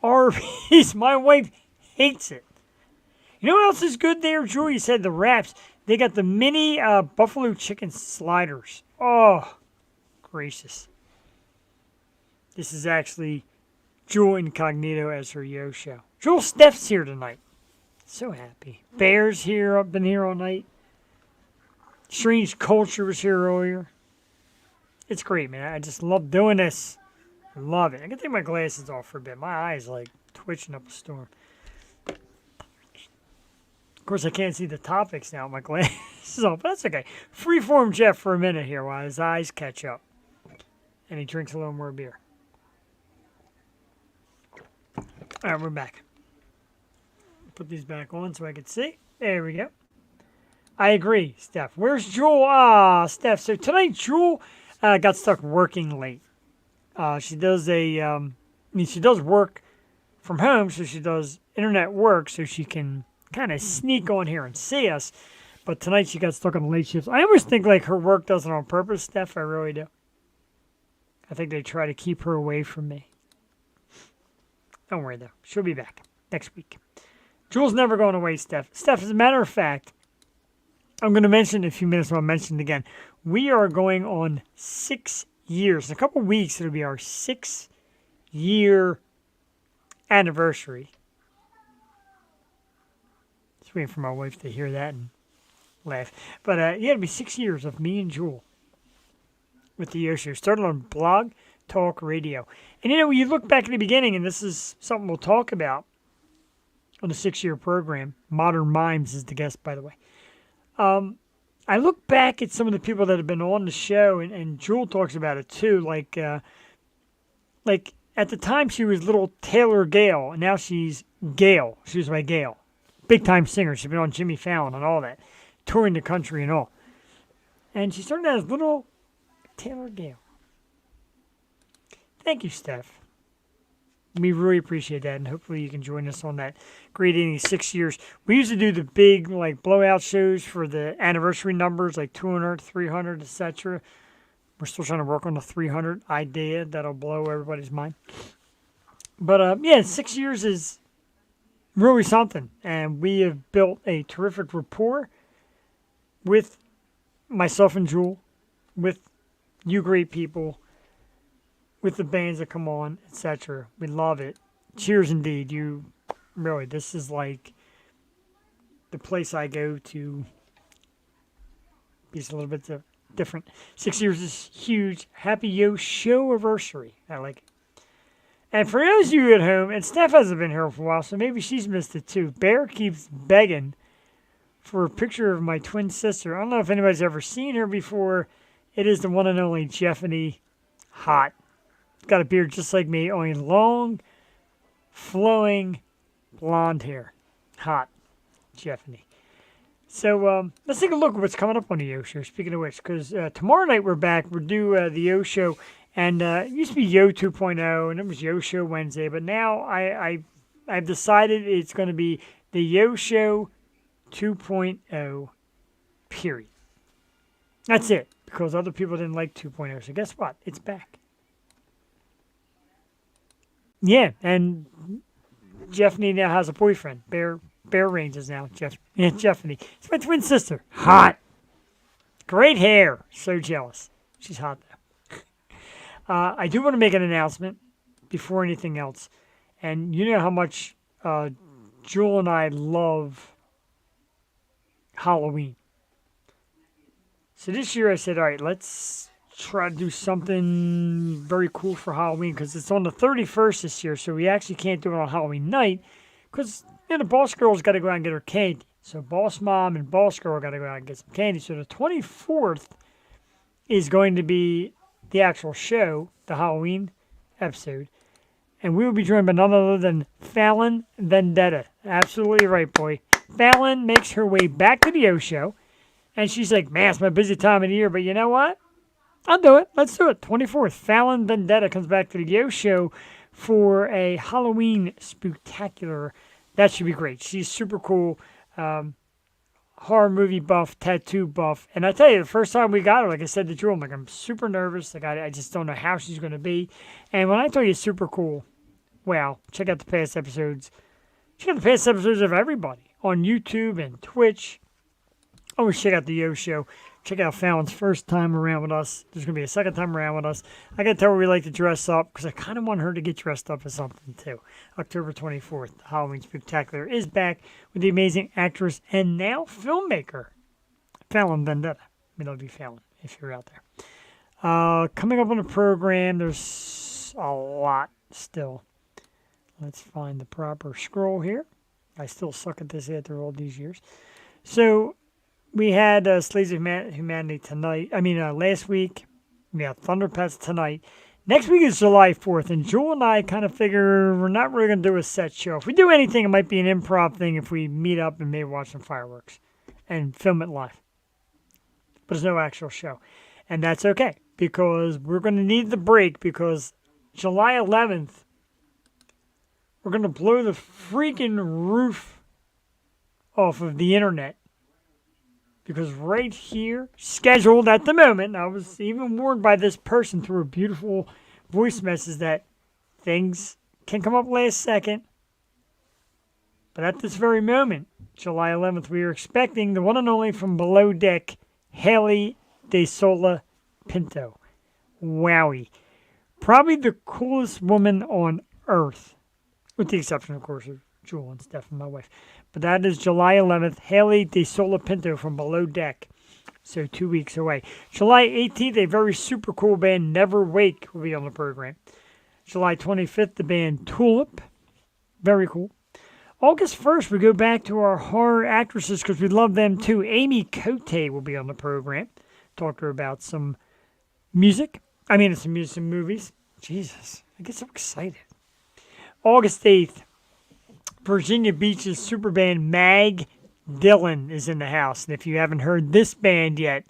Arby's. My wife hates it. You know what else is good there, Jewel? You said the wraps. They got the mini buffalo chicken sliders. Oh, gracious. This is actually Jewel Incognito as her yo show. Jewel Steph's here tonight. So happy. Bear's here. I've been here all night. Strange Culture was here earlier. It's great, man. I just love doing this. I love it. I can take my glasses off for a bit. My eyes like twitching up a storm. Of course, I can't see the topics now with my glasses on, but that's okay. Freeform Jeff for a minute here while his eyes catch up. And he drinks a little more beer. All right, we're back. Put these back on so I can see. There we go. I agree, Steph. Where's Jewel? Ah, Steph. So tonight, Jewel got stuck working late. She does she does work from home, so she does internet work, so she can kind of sneak on here and see us. But tonight she got stuck on the late shifts. I always think like her work does it on purpose, Steph. I really do. I think they try to keep her away from me. Don't worry, though. She'll be back next week. Jewel's never going away, Steph. Steph, as a matter of fact, I'm going to mention in a few minutes, I'll mention it again. We are going on 6 years. In a couple of weeks, it'll be our 6-year anniversary. Just waiting for my wife to hear that and laugh. But yeah, it'll be 6 years of me and Jewel with the Yo Show. Started on Blog Talk Radio. And you know, when you look back at the beginning, and this is something we'll talk about on the 6-year program. Modern Mimes is the guest, by the way. I look back at some of the people that have been on the show, and Jewel talks about it too. Like at the time she was little Taylor Gale, and now she's Gail. She was my Gail. Big time singer. She's been on Jimmy Fallon and all that, touring the country and all. And she started out as little Taylor Gale. Thank you, Steph. We really appreciate that, and hopefully you can join us on that great 86 years. We usually do the big like blowout shows for the anniversary numbers, like 200, 300, etc. We're still trying to work on the 300 idea that'll blow everybody's mind. But yeah, 6 years is really something, and we have built a terrific rapport with myself and Jewel, with you great people, with the bands that come on, etc. We love it. Cheers indeed. You really, this is like the place I go to. It's a little bit different. 6 years is huge. Happy Yo Show anniversary. I like it. And for those of you at home, and Steph hasn't been here for a while, so maybe she's missed it too. Bear keeps begging for a picture of my twin sister. I don't know if anybody's ever seen her before. It is the one and only Jeffany. Hot. Got a beard just like me, only long, flowing, blonde hair. Hot. Jeffany. So let's take a look at what's coming up on the Yo Show, speaking of which, because tomorrow night we're back. We'll do the Yo Show, and it used to be Yo 2.0, and it was Yo Show Wednesday, but now I've decided it's going to be the Yo Show 2.0, period. That's it, because other people didn't like 2.0, so guess what? It's back. Yeah, and Jeffany now has a boyfriend. Bear Ranges now. Jeffany. It's my twin sister. Hot. Great hair. So jealous. She's hot though. I do want to make an announcement before anything else. And you know how much Jewel and I love Halloween. So this year I said, all right, let's try to do something very cool for Halloween, because it's on the 31st this year, so we actually can't do it on Halloween night, because the boss girl's got to go out and get her candy. So boss mom and boss girl got to go out and get some candy. So the 24th is going to be the actual show, the Halloween episode, and we will be joined by none other than Fallon Vendetta. Absolutely right, boy. Fallon makes her way back to the Yo Show, and she's like, man, it's my busy time of the year, but you know what? I'll do it. Let's do it. 24th. Fallon Vendetta comes back to the Yo Show for a Halloween spectacular. That should be great. She's super cool. Horror movie buff, tattoo buff. And I tell you, the first time we got her, like I said to Drew, I'm super nervous. Like I just don't know how she's going to be. And when I tell you super cool, Wow. Check out the past episodes. Check out the past episodes of everybody on YouTube and Twitch. Always check out the Yo Show. Check out Fallon's first time around with us. There's going to be a second time around with us. I got to tell her we like to dress up because I kind of want her to get dressed up as something too. October 24th, the Halloween Spectacular is back with the amazing actress and now filmmaker, Fallon Vendetta. We love you, Fallon, if you're out there. Coming up on the program, there's a lot still. Let's find the proper scroll here. I still suck at this after all these years. So we had Slaves of Humanity tonight. Last week. We have Thunderpetz tonight. Next week is July 4th, and Jewel and I kind of figure we're not really going to do a set show. If we do anything, it might be an improv thing if we meet up and maybe watch some fireworks and film it live. But there's no actual show. And that's okay, because we're going to need the break, because July 11th, we're going to blow the freaking roof off of the internet. Because right here, scheduled at the moment, I was even warned by this person through a beautiful voice message that things can come up last second. But at this very moment, July 11th, we are expecting the one and only from Below Deck, Haley De Sola Pinto. Wowie. Probably the coolest woman on earth. With the exception, of course, of Jewel and Steph, my wife. But that is July 11th, Haley De Sola Pinto from Below Deck. So 2 weeks away. July 18th, a very super cool band, Never Wake, will be on the program. July 25th, the band Tulip. Very cool. August 1st, we go back to our horror actresses because we love them too. Amy Cote will be on the program. Talk to her about some music. Some movies. Jesus, I get so excited. August 8th, Virginia Beach's super band Mag Dillon is in the house. And if you haven't heard this band yet,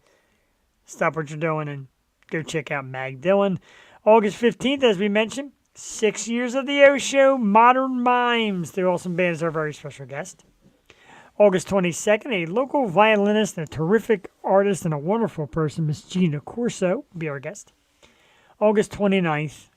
stop what you're doing and go check out Mag Dillon. August 15th, as we mentioned, 6 years of the Yo Show, Modern Mimes. The awesome band is our very special guest. August 22nd, a local violinist and a terrific artist and a wonderful person, Miss Gina Corso, will be our guest. August 29th,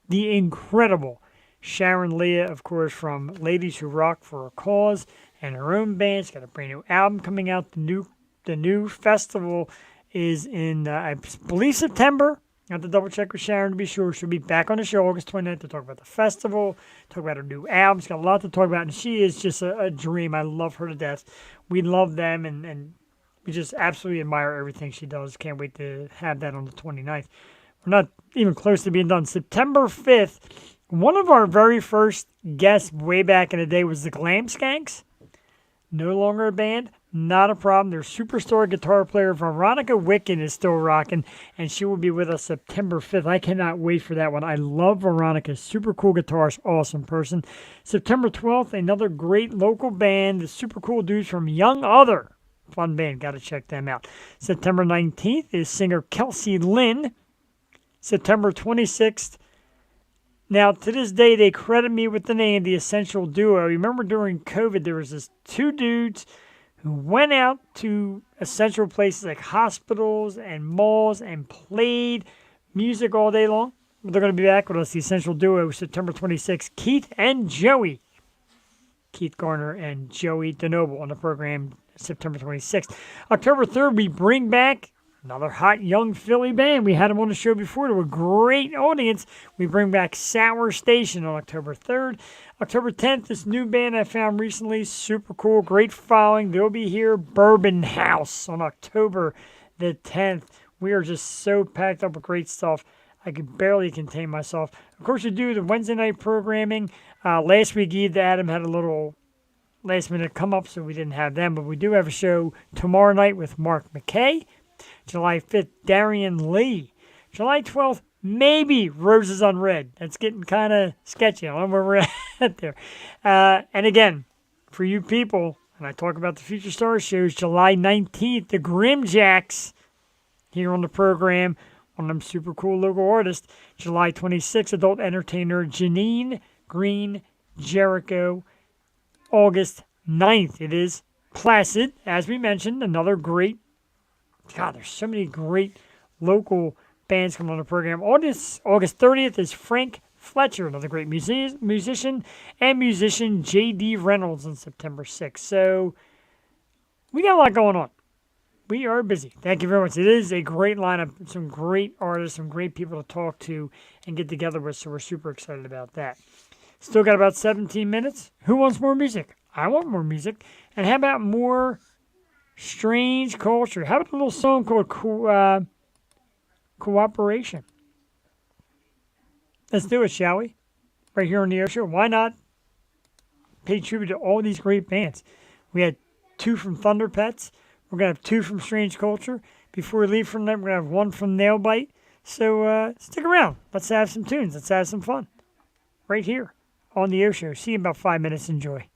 the incredible Sharon Leah, of course, from Ladies Who Rock for a Cause, and her own band. She's got a brand new album coming out. The new festival is in, I believe, September. I have to double check with Sharon to be sure. She'll be back on the show August 29th to talk about the festival, talk about her new album. She's got a lot to talk about, and she is just a dream. I love her to death. We love them, and we just absolutely admire everything she does. Can't wait to have that on the 29th. We're not even close to being done. September 5th, one of our very first guests way back in the day was the Glam Skanks. No longer a band. Not a problem. Their superstar guitar player, Veronica Wicken, is still rocking, and she will be with us September 5th. I cannot wait for that one. I love Veronica. Super cool guitarist, awesome person. September 12th, another great local band, the super cool dudes from Young Other. Fun band. Got to check them out. September 19th is singer Kelsey Lynn. September 26th, now, to this day, they credit me with the name, the Essential Duo. Remember during COVID, there was this two dudes who went out to essential places like hospitals and malls and played music all day long. They're going to be back with us, the Essential Duo, September 26th. Keith and Joey. Keith Garner and Joey DeNoble on the program September 26th. October 3rd, we bring back another hot young Philly band. We had them on the show before to a great audience. We bring back Sour Station on October 3rd. October 10th, this new band I found recently, super cool, great following. They'll be here, Bourbon House, on October the 10th. We are just so packed up with great stuff. I could barely contain myself. Of course, we do the Wednesday night programming. Last week, Eve Adam had a little last minute come up, so we didn't have them. But we do have a show tomorrow night with Mark McKay. July 5th, Darian Lee. July 12th, maybe Roses on Red. That's getting kind of sketchy. I don't know where we're at there. And again, for you people, and I talk about the Future Stars shows, July 19th, the Grimjacks here on the program. One of them super cool local artists. July 26th, adult entertainer Janine Green Jericho. August 9th, it is Placid, as we mentioned, another great. God, there's so many great local bands coming on the program. August 30th is Frank Fletcher, another great musician, and musician J.D. Reynolds on September 6th. So we got a lot going on. We are busy. Thank you very much. It is a great lineup, some great artists, some great people to talk to and get together with, so we're super excited about that. Still got about 17 minutes. Who wants more music? I want more music. And how about more strange culture? How about a little song called Cooperation? Let's do it, shall we? Right here on the Air Show. Why not pay tribute to all these great bands? We had 2 from Thunderpetz. We're going to have 2 from Strange Culture. Before we leave from them, we're going to have 1 from Nailbite. So stick around. Let's have some tunes. Let's have some fun. Right here on the Air Show. See you in about 5 minutes. Enjoy.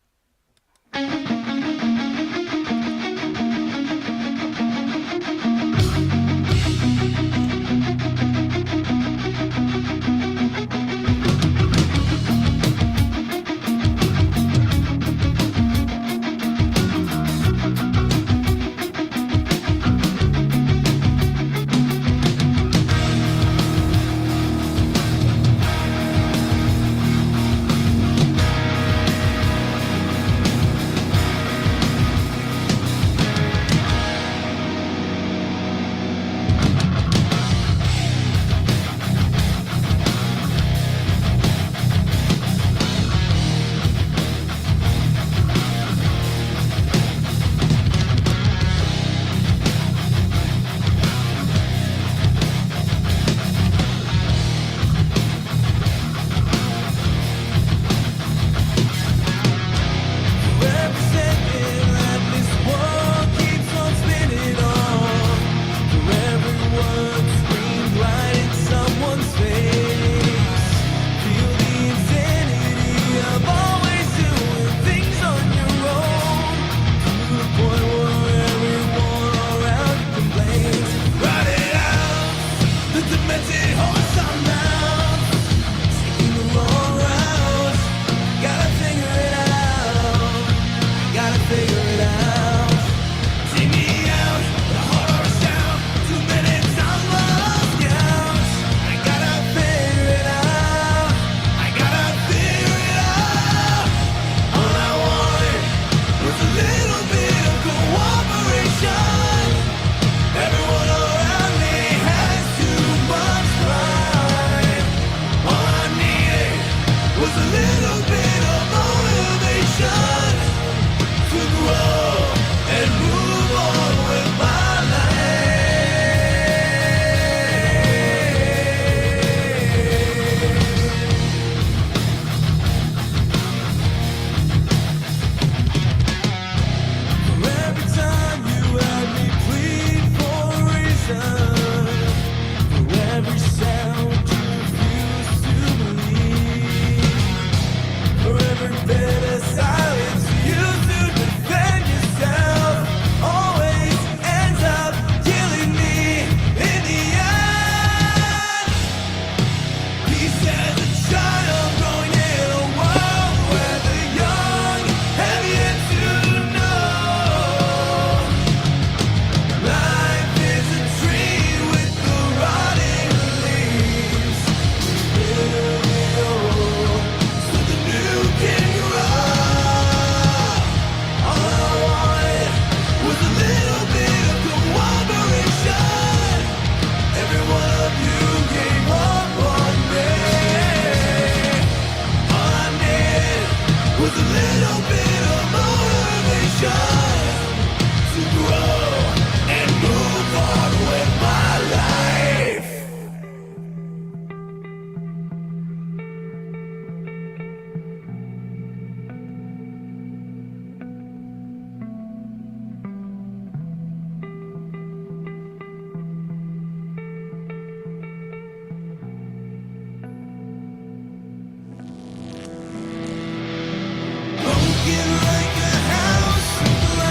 Broken like a house.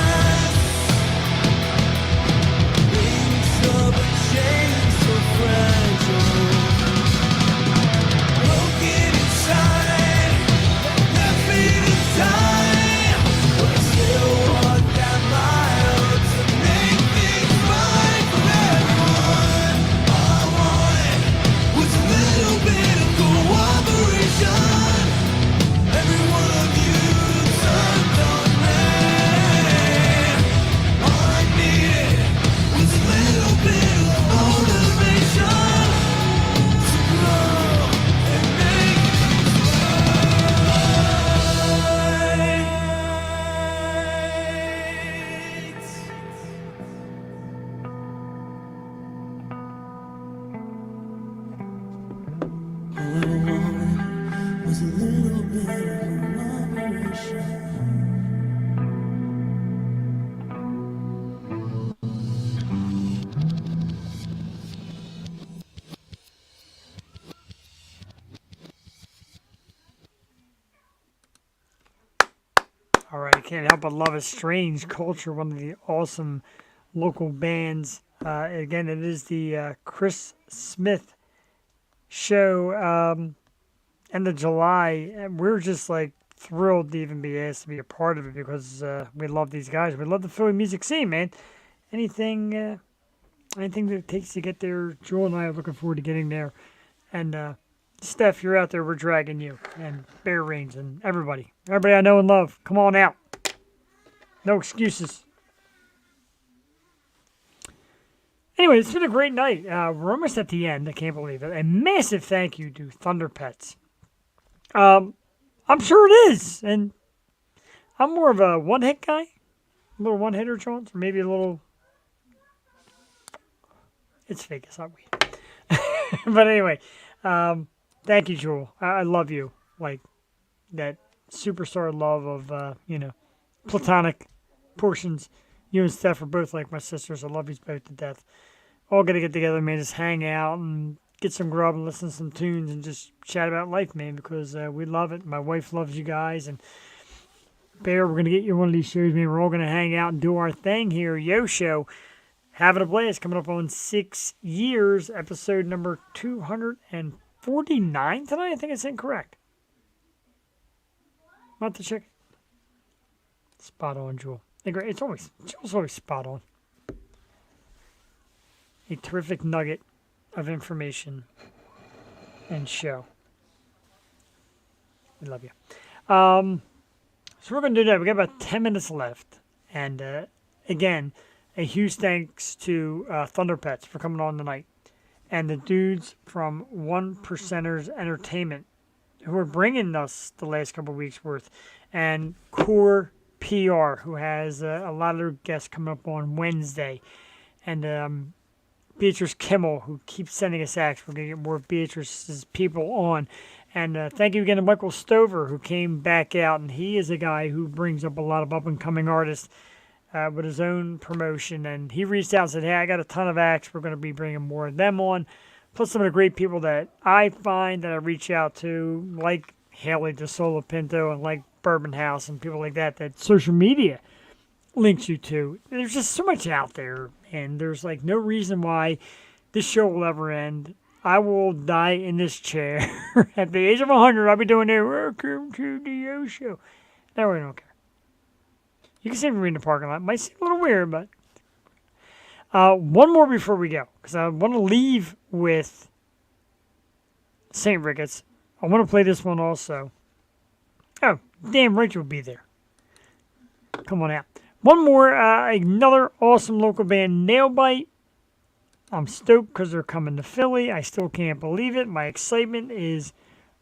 All right, can't help but love a strange culture. One of the awesome local bands. Again, it is the Chris Smith show, end of July, and we're just like thrilled to even be asked to be a part of it because we love these guys. We love the Philly music scene, man. Anything that it takes to get there, Joel and I are looking forward to getting there. And Steph, you're out there. We're dragging you, and Bear Reigns, and everybody I know and love. Come on out. No excuses. Anyway, it's been a great night. We're almost at the end. I can't believe it. A massive thank you to Thunderpetz. I'm sure it is, and I'm more of a one-hit guy. A little one-hitter, Jones, or maybe a little. It's fake. It's not weed. But anyway, thank you, Jewel. I love you. Like that superstar love of, platonic portions. You and Steph are both like my sisters. I love you both to death. All going to get together, man, just hang out and get some grub and listen to some tunes and just chat about life, man, because we love it. My wife loves you guys. And Bear, we're going to get you one of these shows, man. We're all going to hang out and do our thing here. Yo Show. Having a blast, coming up on 6 years, episode number 249 tonight. I think it's incorrect. Not to check. Spot on, Jewel. Jewel's always spot on. A terrific nugget of information and show. We love you. So we're going to do that. We got about 10 minutes left. And again, a huge thanks to Thunderpetz for coming on tonight. And the dudes from 1%ers Entertainment who are bringing us the last couple of weeks worth. And Core PR, who has a lot of their guests coming up on Wednesday. And Beatrice Kimmel, who keeps sending us acts. We're going to get more of Beatrice's people on. And thank you again to Michael Stover, who came back out. And he is a guy who brings up a lot of up-and-coming artists with his own promotion. And he reached out and said, hey, I got a ton of acts. We're going to be bringing more of them on. Plus some of the great people that I find that I reach out to, like Haley DeSola Pinto and like Bourbon House and people like that social media links you to. There's just so much out there, and there's like no reason why this show will ever end. I will die in this chair at the age of 100. I'll be doing a welcome to the O Show. No, I don't care. You can see me in the parking lot. Might seem a little weird, but one more before we go, because I want to leave with St. Ricketts. I want to play this one also. Oh, damn, Rachel will be there. Come on out. One more, another awesome local band, Nailbite. I'm stoked because they're coming to Philly. I still can't believe it. My excitement is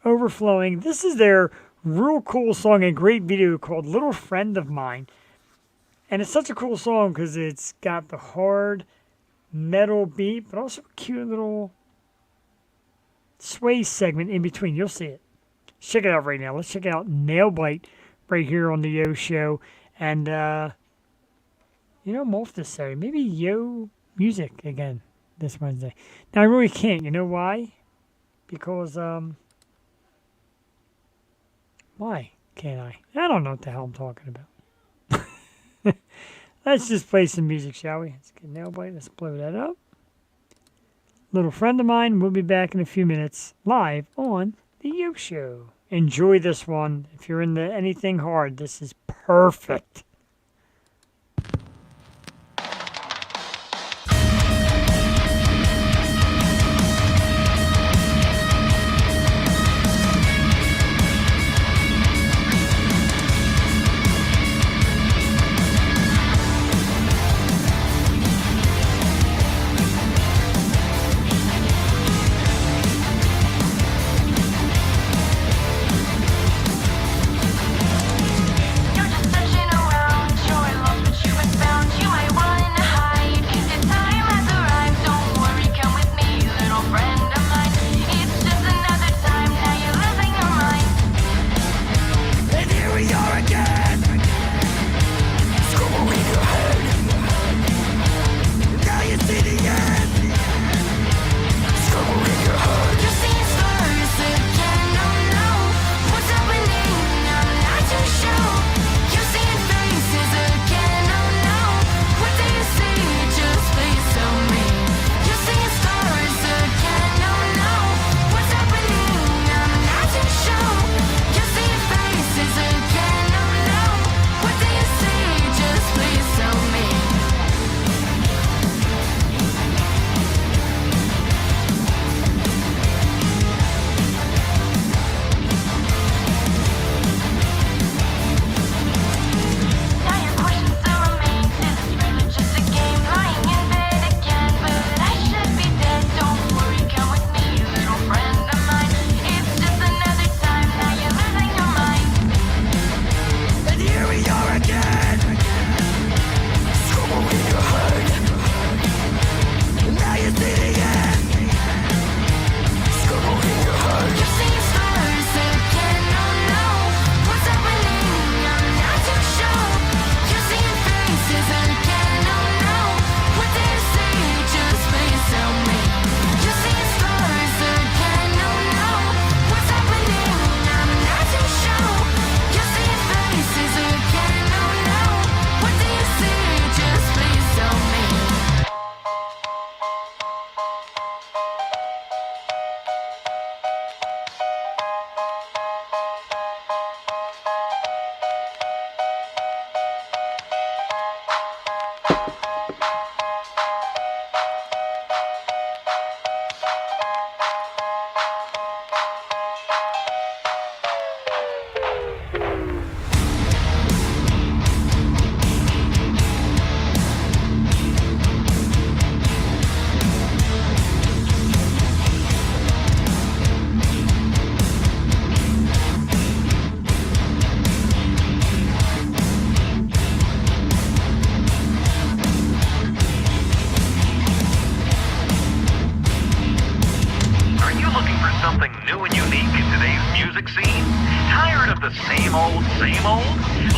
overflowing. This is their real cool song and great video called Little Friend of Mine. And it's such a cool song because it's got the hard metal beat, but also a cute little sway segment in between. You'll see it. Check it out right now. Let's check out Nailbite right here on the Yo Show. And, I'm off this Saturday. Maybe Yo Music again this Wednesday. Now, I really can't. You know why? Because, why can't I? I don't know what the hell I'm talking about. Let's just play some music, shall we? Let's get Nailbite. Let's blow that up. Little Friend of Mine. We'll be back in a few minutes live on the Yo Show. Enjoy this one. If you're into anything hard, this is perfect. You're just searching around.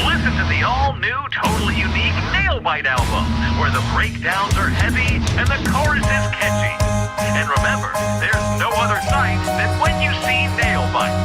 Listen to the all-new, totally unique Nailbite album, where the breakdowns are heavy and the chorus is catchy. And remember, there's no other site than When You See Nailbite.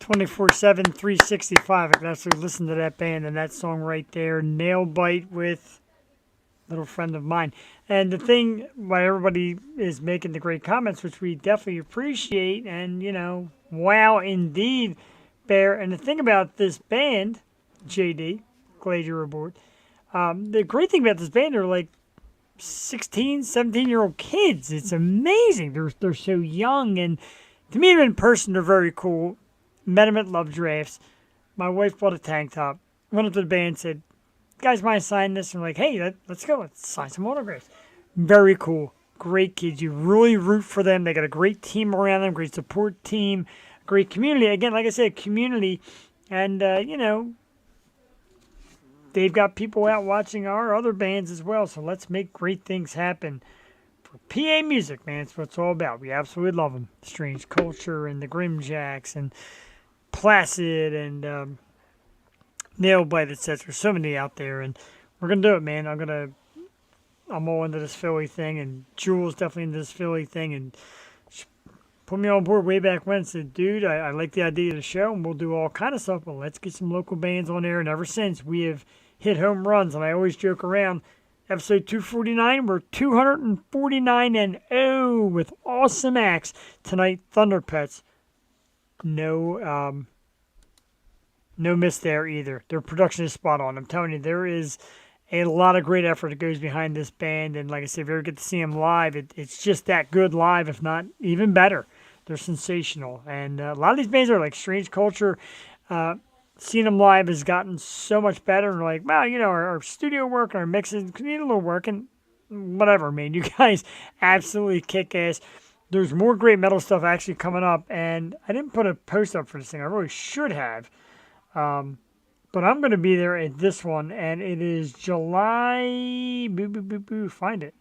24/7, 365. I can actually listen to that band and that song right there, Nailbite, with a little friend of mine. And the thing why everybody is making the great comments, which we definitely appreciate, and, you know, wow, indeed, Bear. And the thing about this band, JD, glad you're aboard. The great thing about this band, they're like 16, 17-year-old kids. It's amazing. They're so young, and to me, in person, they're very cool. Met them at Love Drafts. My wife bought a tank top. Went up to the band and said, "You guys mind signing this?" I'm like, "Hey, let's go. Let's sign some autographs." Very cool. Great kids. You really root for them. They got a great team around them, great support team, great community. Again, like I said, community. And, you know, they've got people out watching our other bands as well. So let's make great things happen. For PA music, man, it's what it's all about. We absolutely love them. Strange Culture and the Grimjacks and Placid and Nailbite, etc. So many out there, and we're gonna do it, man. I'm all into this Philly thing, and Jules definitely into this Philly thing, and she put me on board way back when. Said, "Dude, I like the idea of the show, and we'll do all kind of stuff, but let's get some local bands on there." And ever since, we have hit home runs, and I always joke around. Episode 249, we're 249-0 with awesome acts tonight. Thunderpetz. No miss there either. Their production is spot on. I'm telling you, there is a lot of great effort that goes behind this band. And like I said, if you ever get to see them live, it's just that good live, if not even better. They're sensational. And a lot of these bands are like Strange Culture. Seeing them live has gotten so much better. And we're like, wow, you know, our studio work, our mixes, could need a little work. And whatever, man. You guys absolutely kick ass. There's more great metal stuff actually coming up. And I didn't put a post up for this thing. I really should have. But I'm going to be there at this one, and it is July. Find it.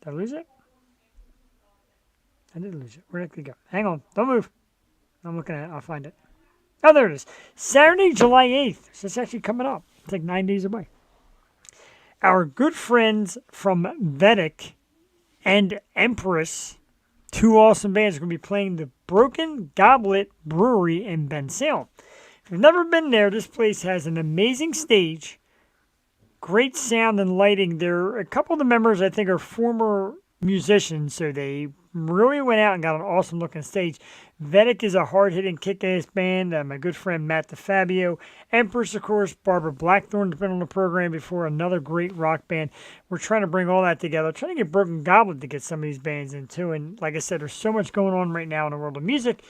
Did I lose it? I did lose it. Where did it go? Hang on. Don't move. I'm looking at it. I'll find it. Oh, there it is. Saturday, July 8th. So it's actually coming up. It's like 9 days away. Our good friends from Vedic and Empress, two awesome bands, are going to be playing the Broken Goblet Brewery in Bensalem. If you've never been there, this place has an amazing stage, great sound and lighting. A couple of the members, I think, are former musicians, so they really went out and got an awesome looking stage. Vedic is a hard-hitting, kick-ass band. My good friend Matt DeFabio. Empress, of course, Barbara Blackthorne has been on the program before, another great rock band. We're trying to bring all that together, trying to get Broken Goblet to get some of these bands in too. And like I said, there's so much going on right now in the world of music.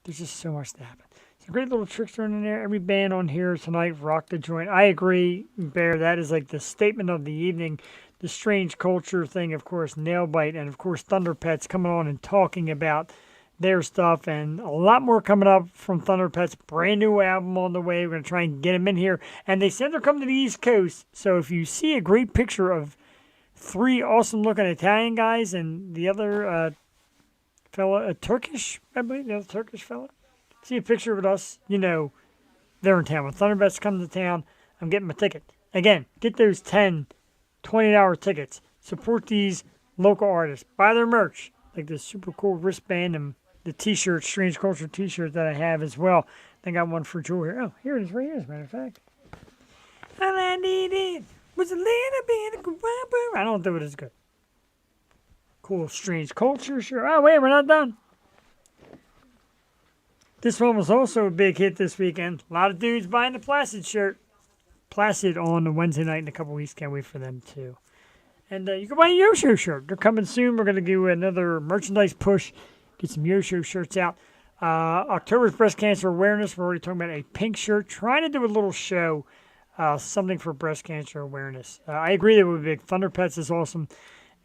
There's just so much to happen. It's a great little trickster in there. Every band on here tonight rock the joint. I agree, Bear. That is like the statement of the evening. The Strange Culture thing, of course, Nailbite, and of course Thunderpetz coming on and talking about their stuff, and a lot more coming up from Thunderpetz. Brand new album on the way. We're going to try and get them in here. And they said they're coming to the East Coast, so if you see a great picture of 3 awesome-looking Italian guys and the other fella, a Turkish, I believe, the other Turkish fella. See a picture with us, you know they're in town. When Thunderpetz come to town, I'm getting my ticket. Again, get those 10, $20 tickets. Support these local artists. Buy their merch, like this super cool wristband and the T-shirt, Strange Culture T-shirt that I have as well. I got one for Jewel here. Oh, here it is right here, as a matter of fact. All I needed was a little bit of guapo. I don't do it as good. Cool Strange Culture shirt. Oh, wait, we're not done. This one was also a big hit this weekend. A lot of dudes buying the Placid shirt. Placid on a Wednesday night in a couple weeks. Can't wait for them too. And you can buy a Yosho shirt. They're coming soon. We're going to do another merchandise push. Get some Yosho shirts out. October's breast cancer awareness. We're already talking about a pink shirt. Trying to do a little show. Something for breast cancer awareness. I agree that would be big. Thunderpetz is awesome.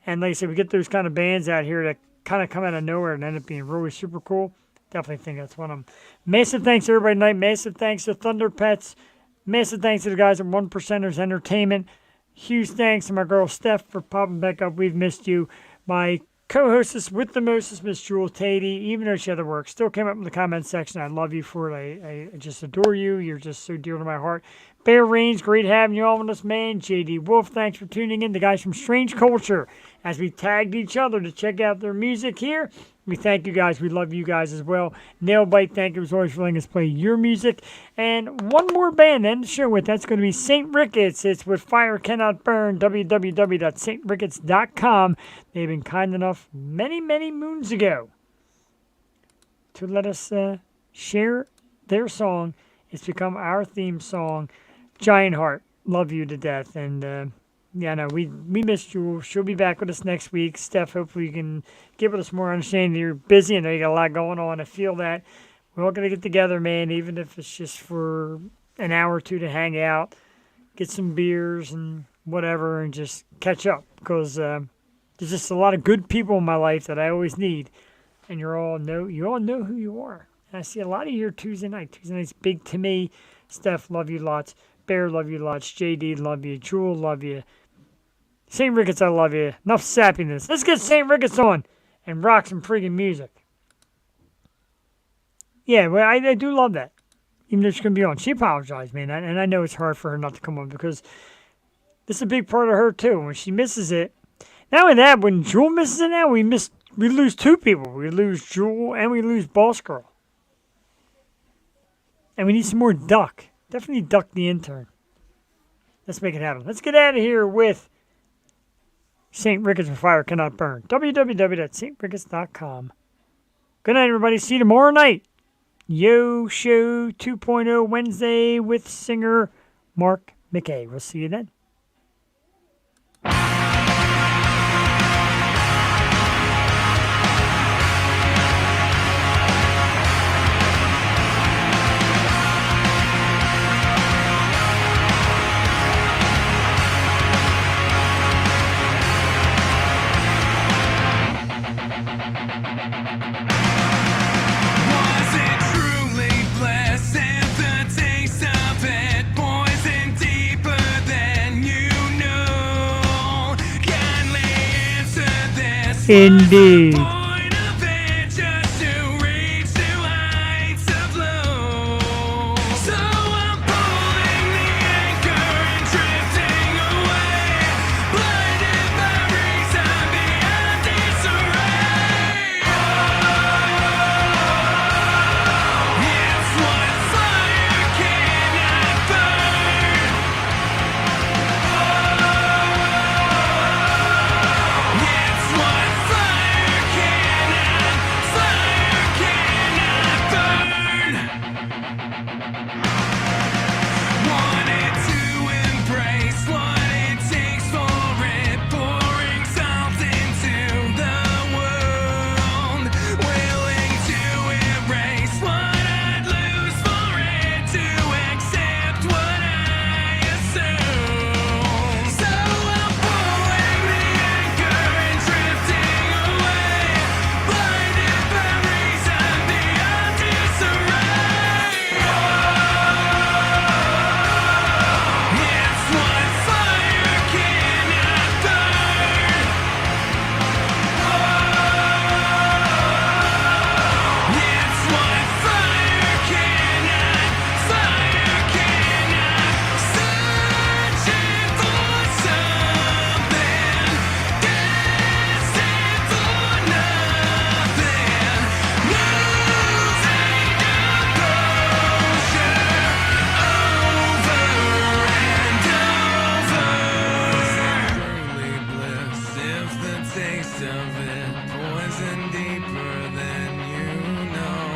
And like I said, we get those kind of bands out here that kind of come out of nowhere and end up being really super cool. Definitely think that's one of them. Massive thanks to everybody tonight. Massive thanks to Thunderpetz. Massive thanks to the guys at One Percenters Entertainment. Huge thanks to my girl Steph for popping back up. We've missed you. My co-hostess with the mostest, Miss Jewel Tatey, even though she had to work, still came up in the comment section. I love you for it. I just adore you. You're just so dear to my heart. Bear Reigns, great having you on with us, man. JD Wolf, thanks for tuning in. The guys from Strange Culture, as we tagged each other to check out their music here. We thank you guys. We love you guys as well. Nailbite, thank you as always for letting us play your music. And one more band to end the show with. That's going to be St. Ricketts. It's with Fire Cannot Burn, www.stricketts.com. They've been kind enough many, many moons ago to let us share their song. It's become our theme song. Giant Heart, love you to death. And yeah, no, we missed Jewel. She'll be back with us next week. Steph, hopefully you can give us more understanding. You're busy. I know you got a lot going on. I feel that. We're all going to get together, man, even if it's just for an hour or two to hang out, get some beers and whatever, and just catch up. Because there's just a lot of good people in my life that I always need. And you all know who you are. And I see a lot of you here Tuesday night. Tuesday night's big to me. Steph, love you lots. Bear, love you lots. JD, love you. Jewel, love you. St. Ricketts, I love you. Enough sappiness. Let's get St. Ricketts on and rock some freaking music. Yeah, well, I do love that. Even though she's going to be on. She apologized, man. And I know it's hard for her not to come on because this is a big part of her, too. When she misses it. Not only that, when Jewel misses it now, we lose 2 people. We lose Jewel and we lose Boss Girl. And we need some more Duck. Definitely Duck the intern. Let's make it happen. Let's get out of here with St. Ricketts with Fire Cannot Burn. www.stricketts.com. Good night, everybody. See you tomorrow night. Yo Show 2.0 Wednesday with singer Mark McKay. We'll see you then. Was it truly blessed and the taste of it poison deeper than you know? Kindly answer this. Indeed. Point of it just to reach new heights of low. So I'm pulling the anchor and drifting away, blinded by reason beyond disarray. It's what fire cannot burn. It's what fire cannot burn. taste of it, poison deeper than you know.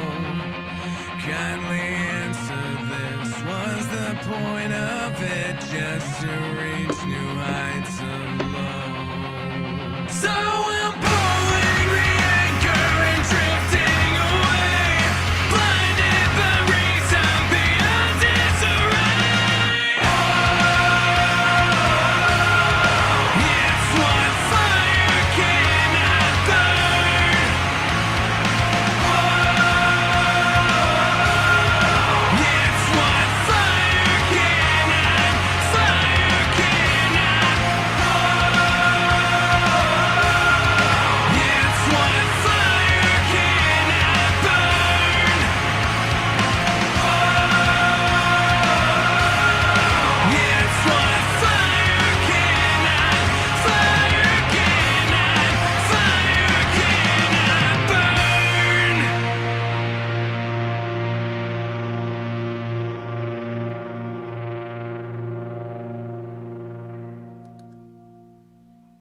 Kindly answer this, was the point of it just to reach new heights of love? So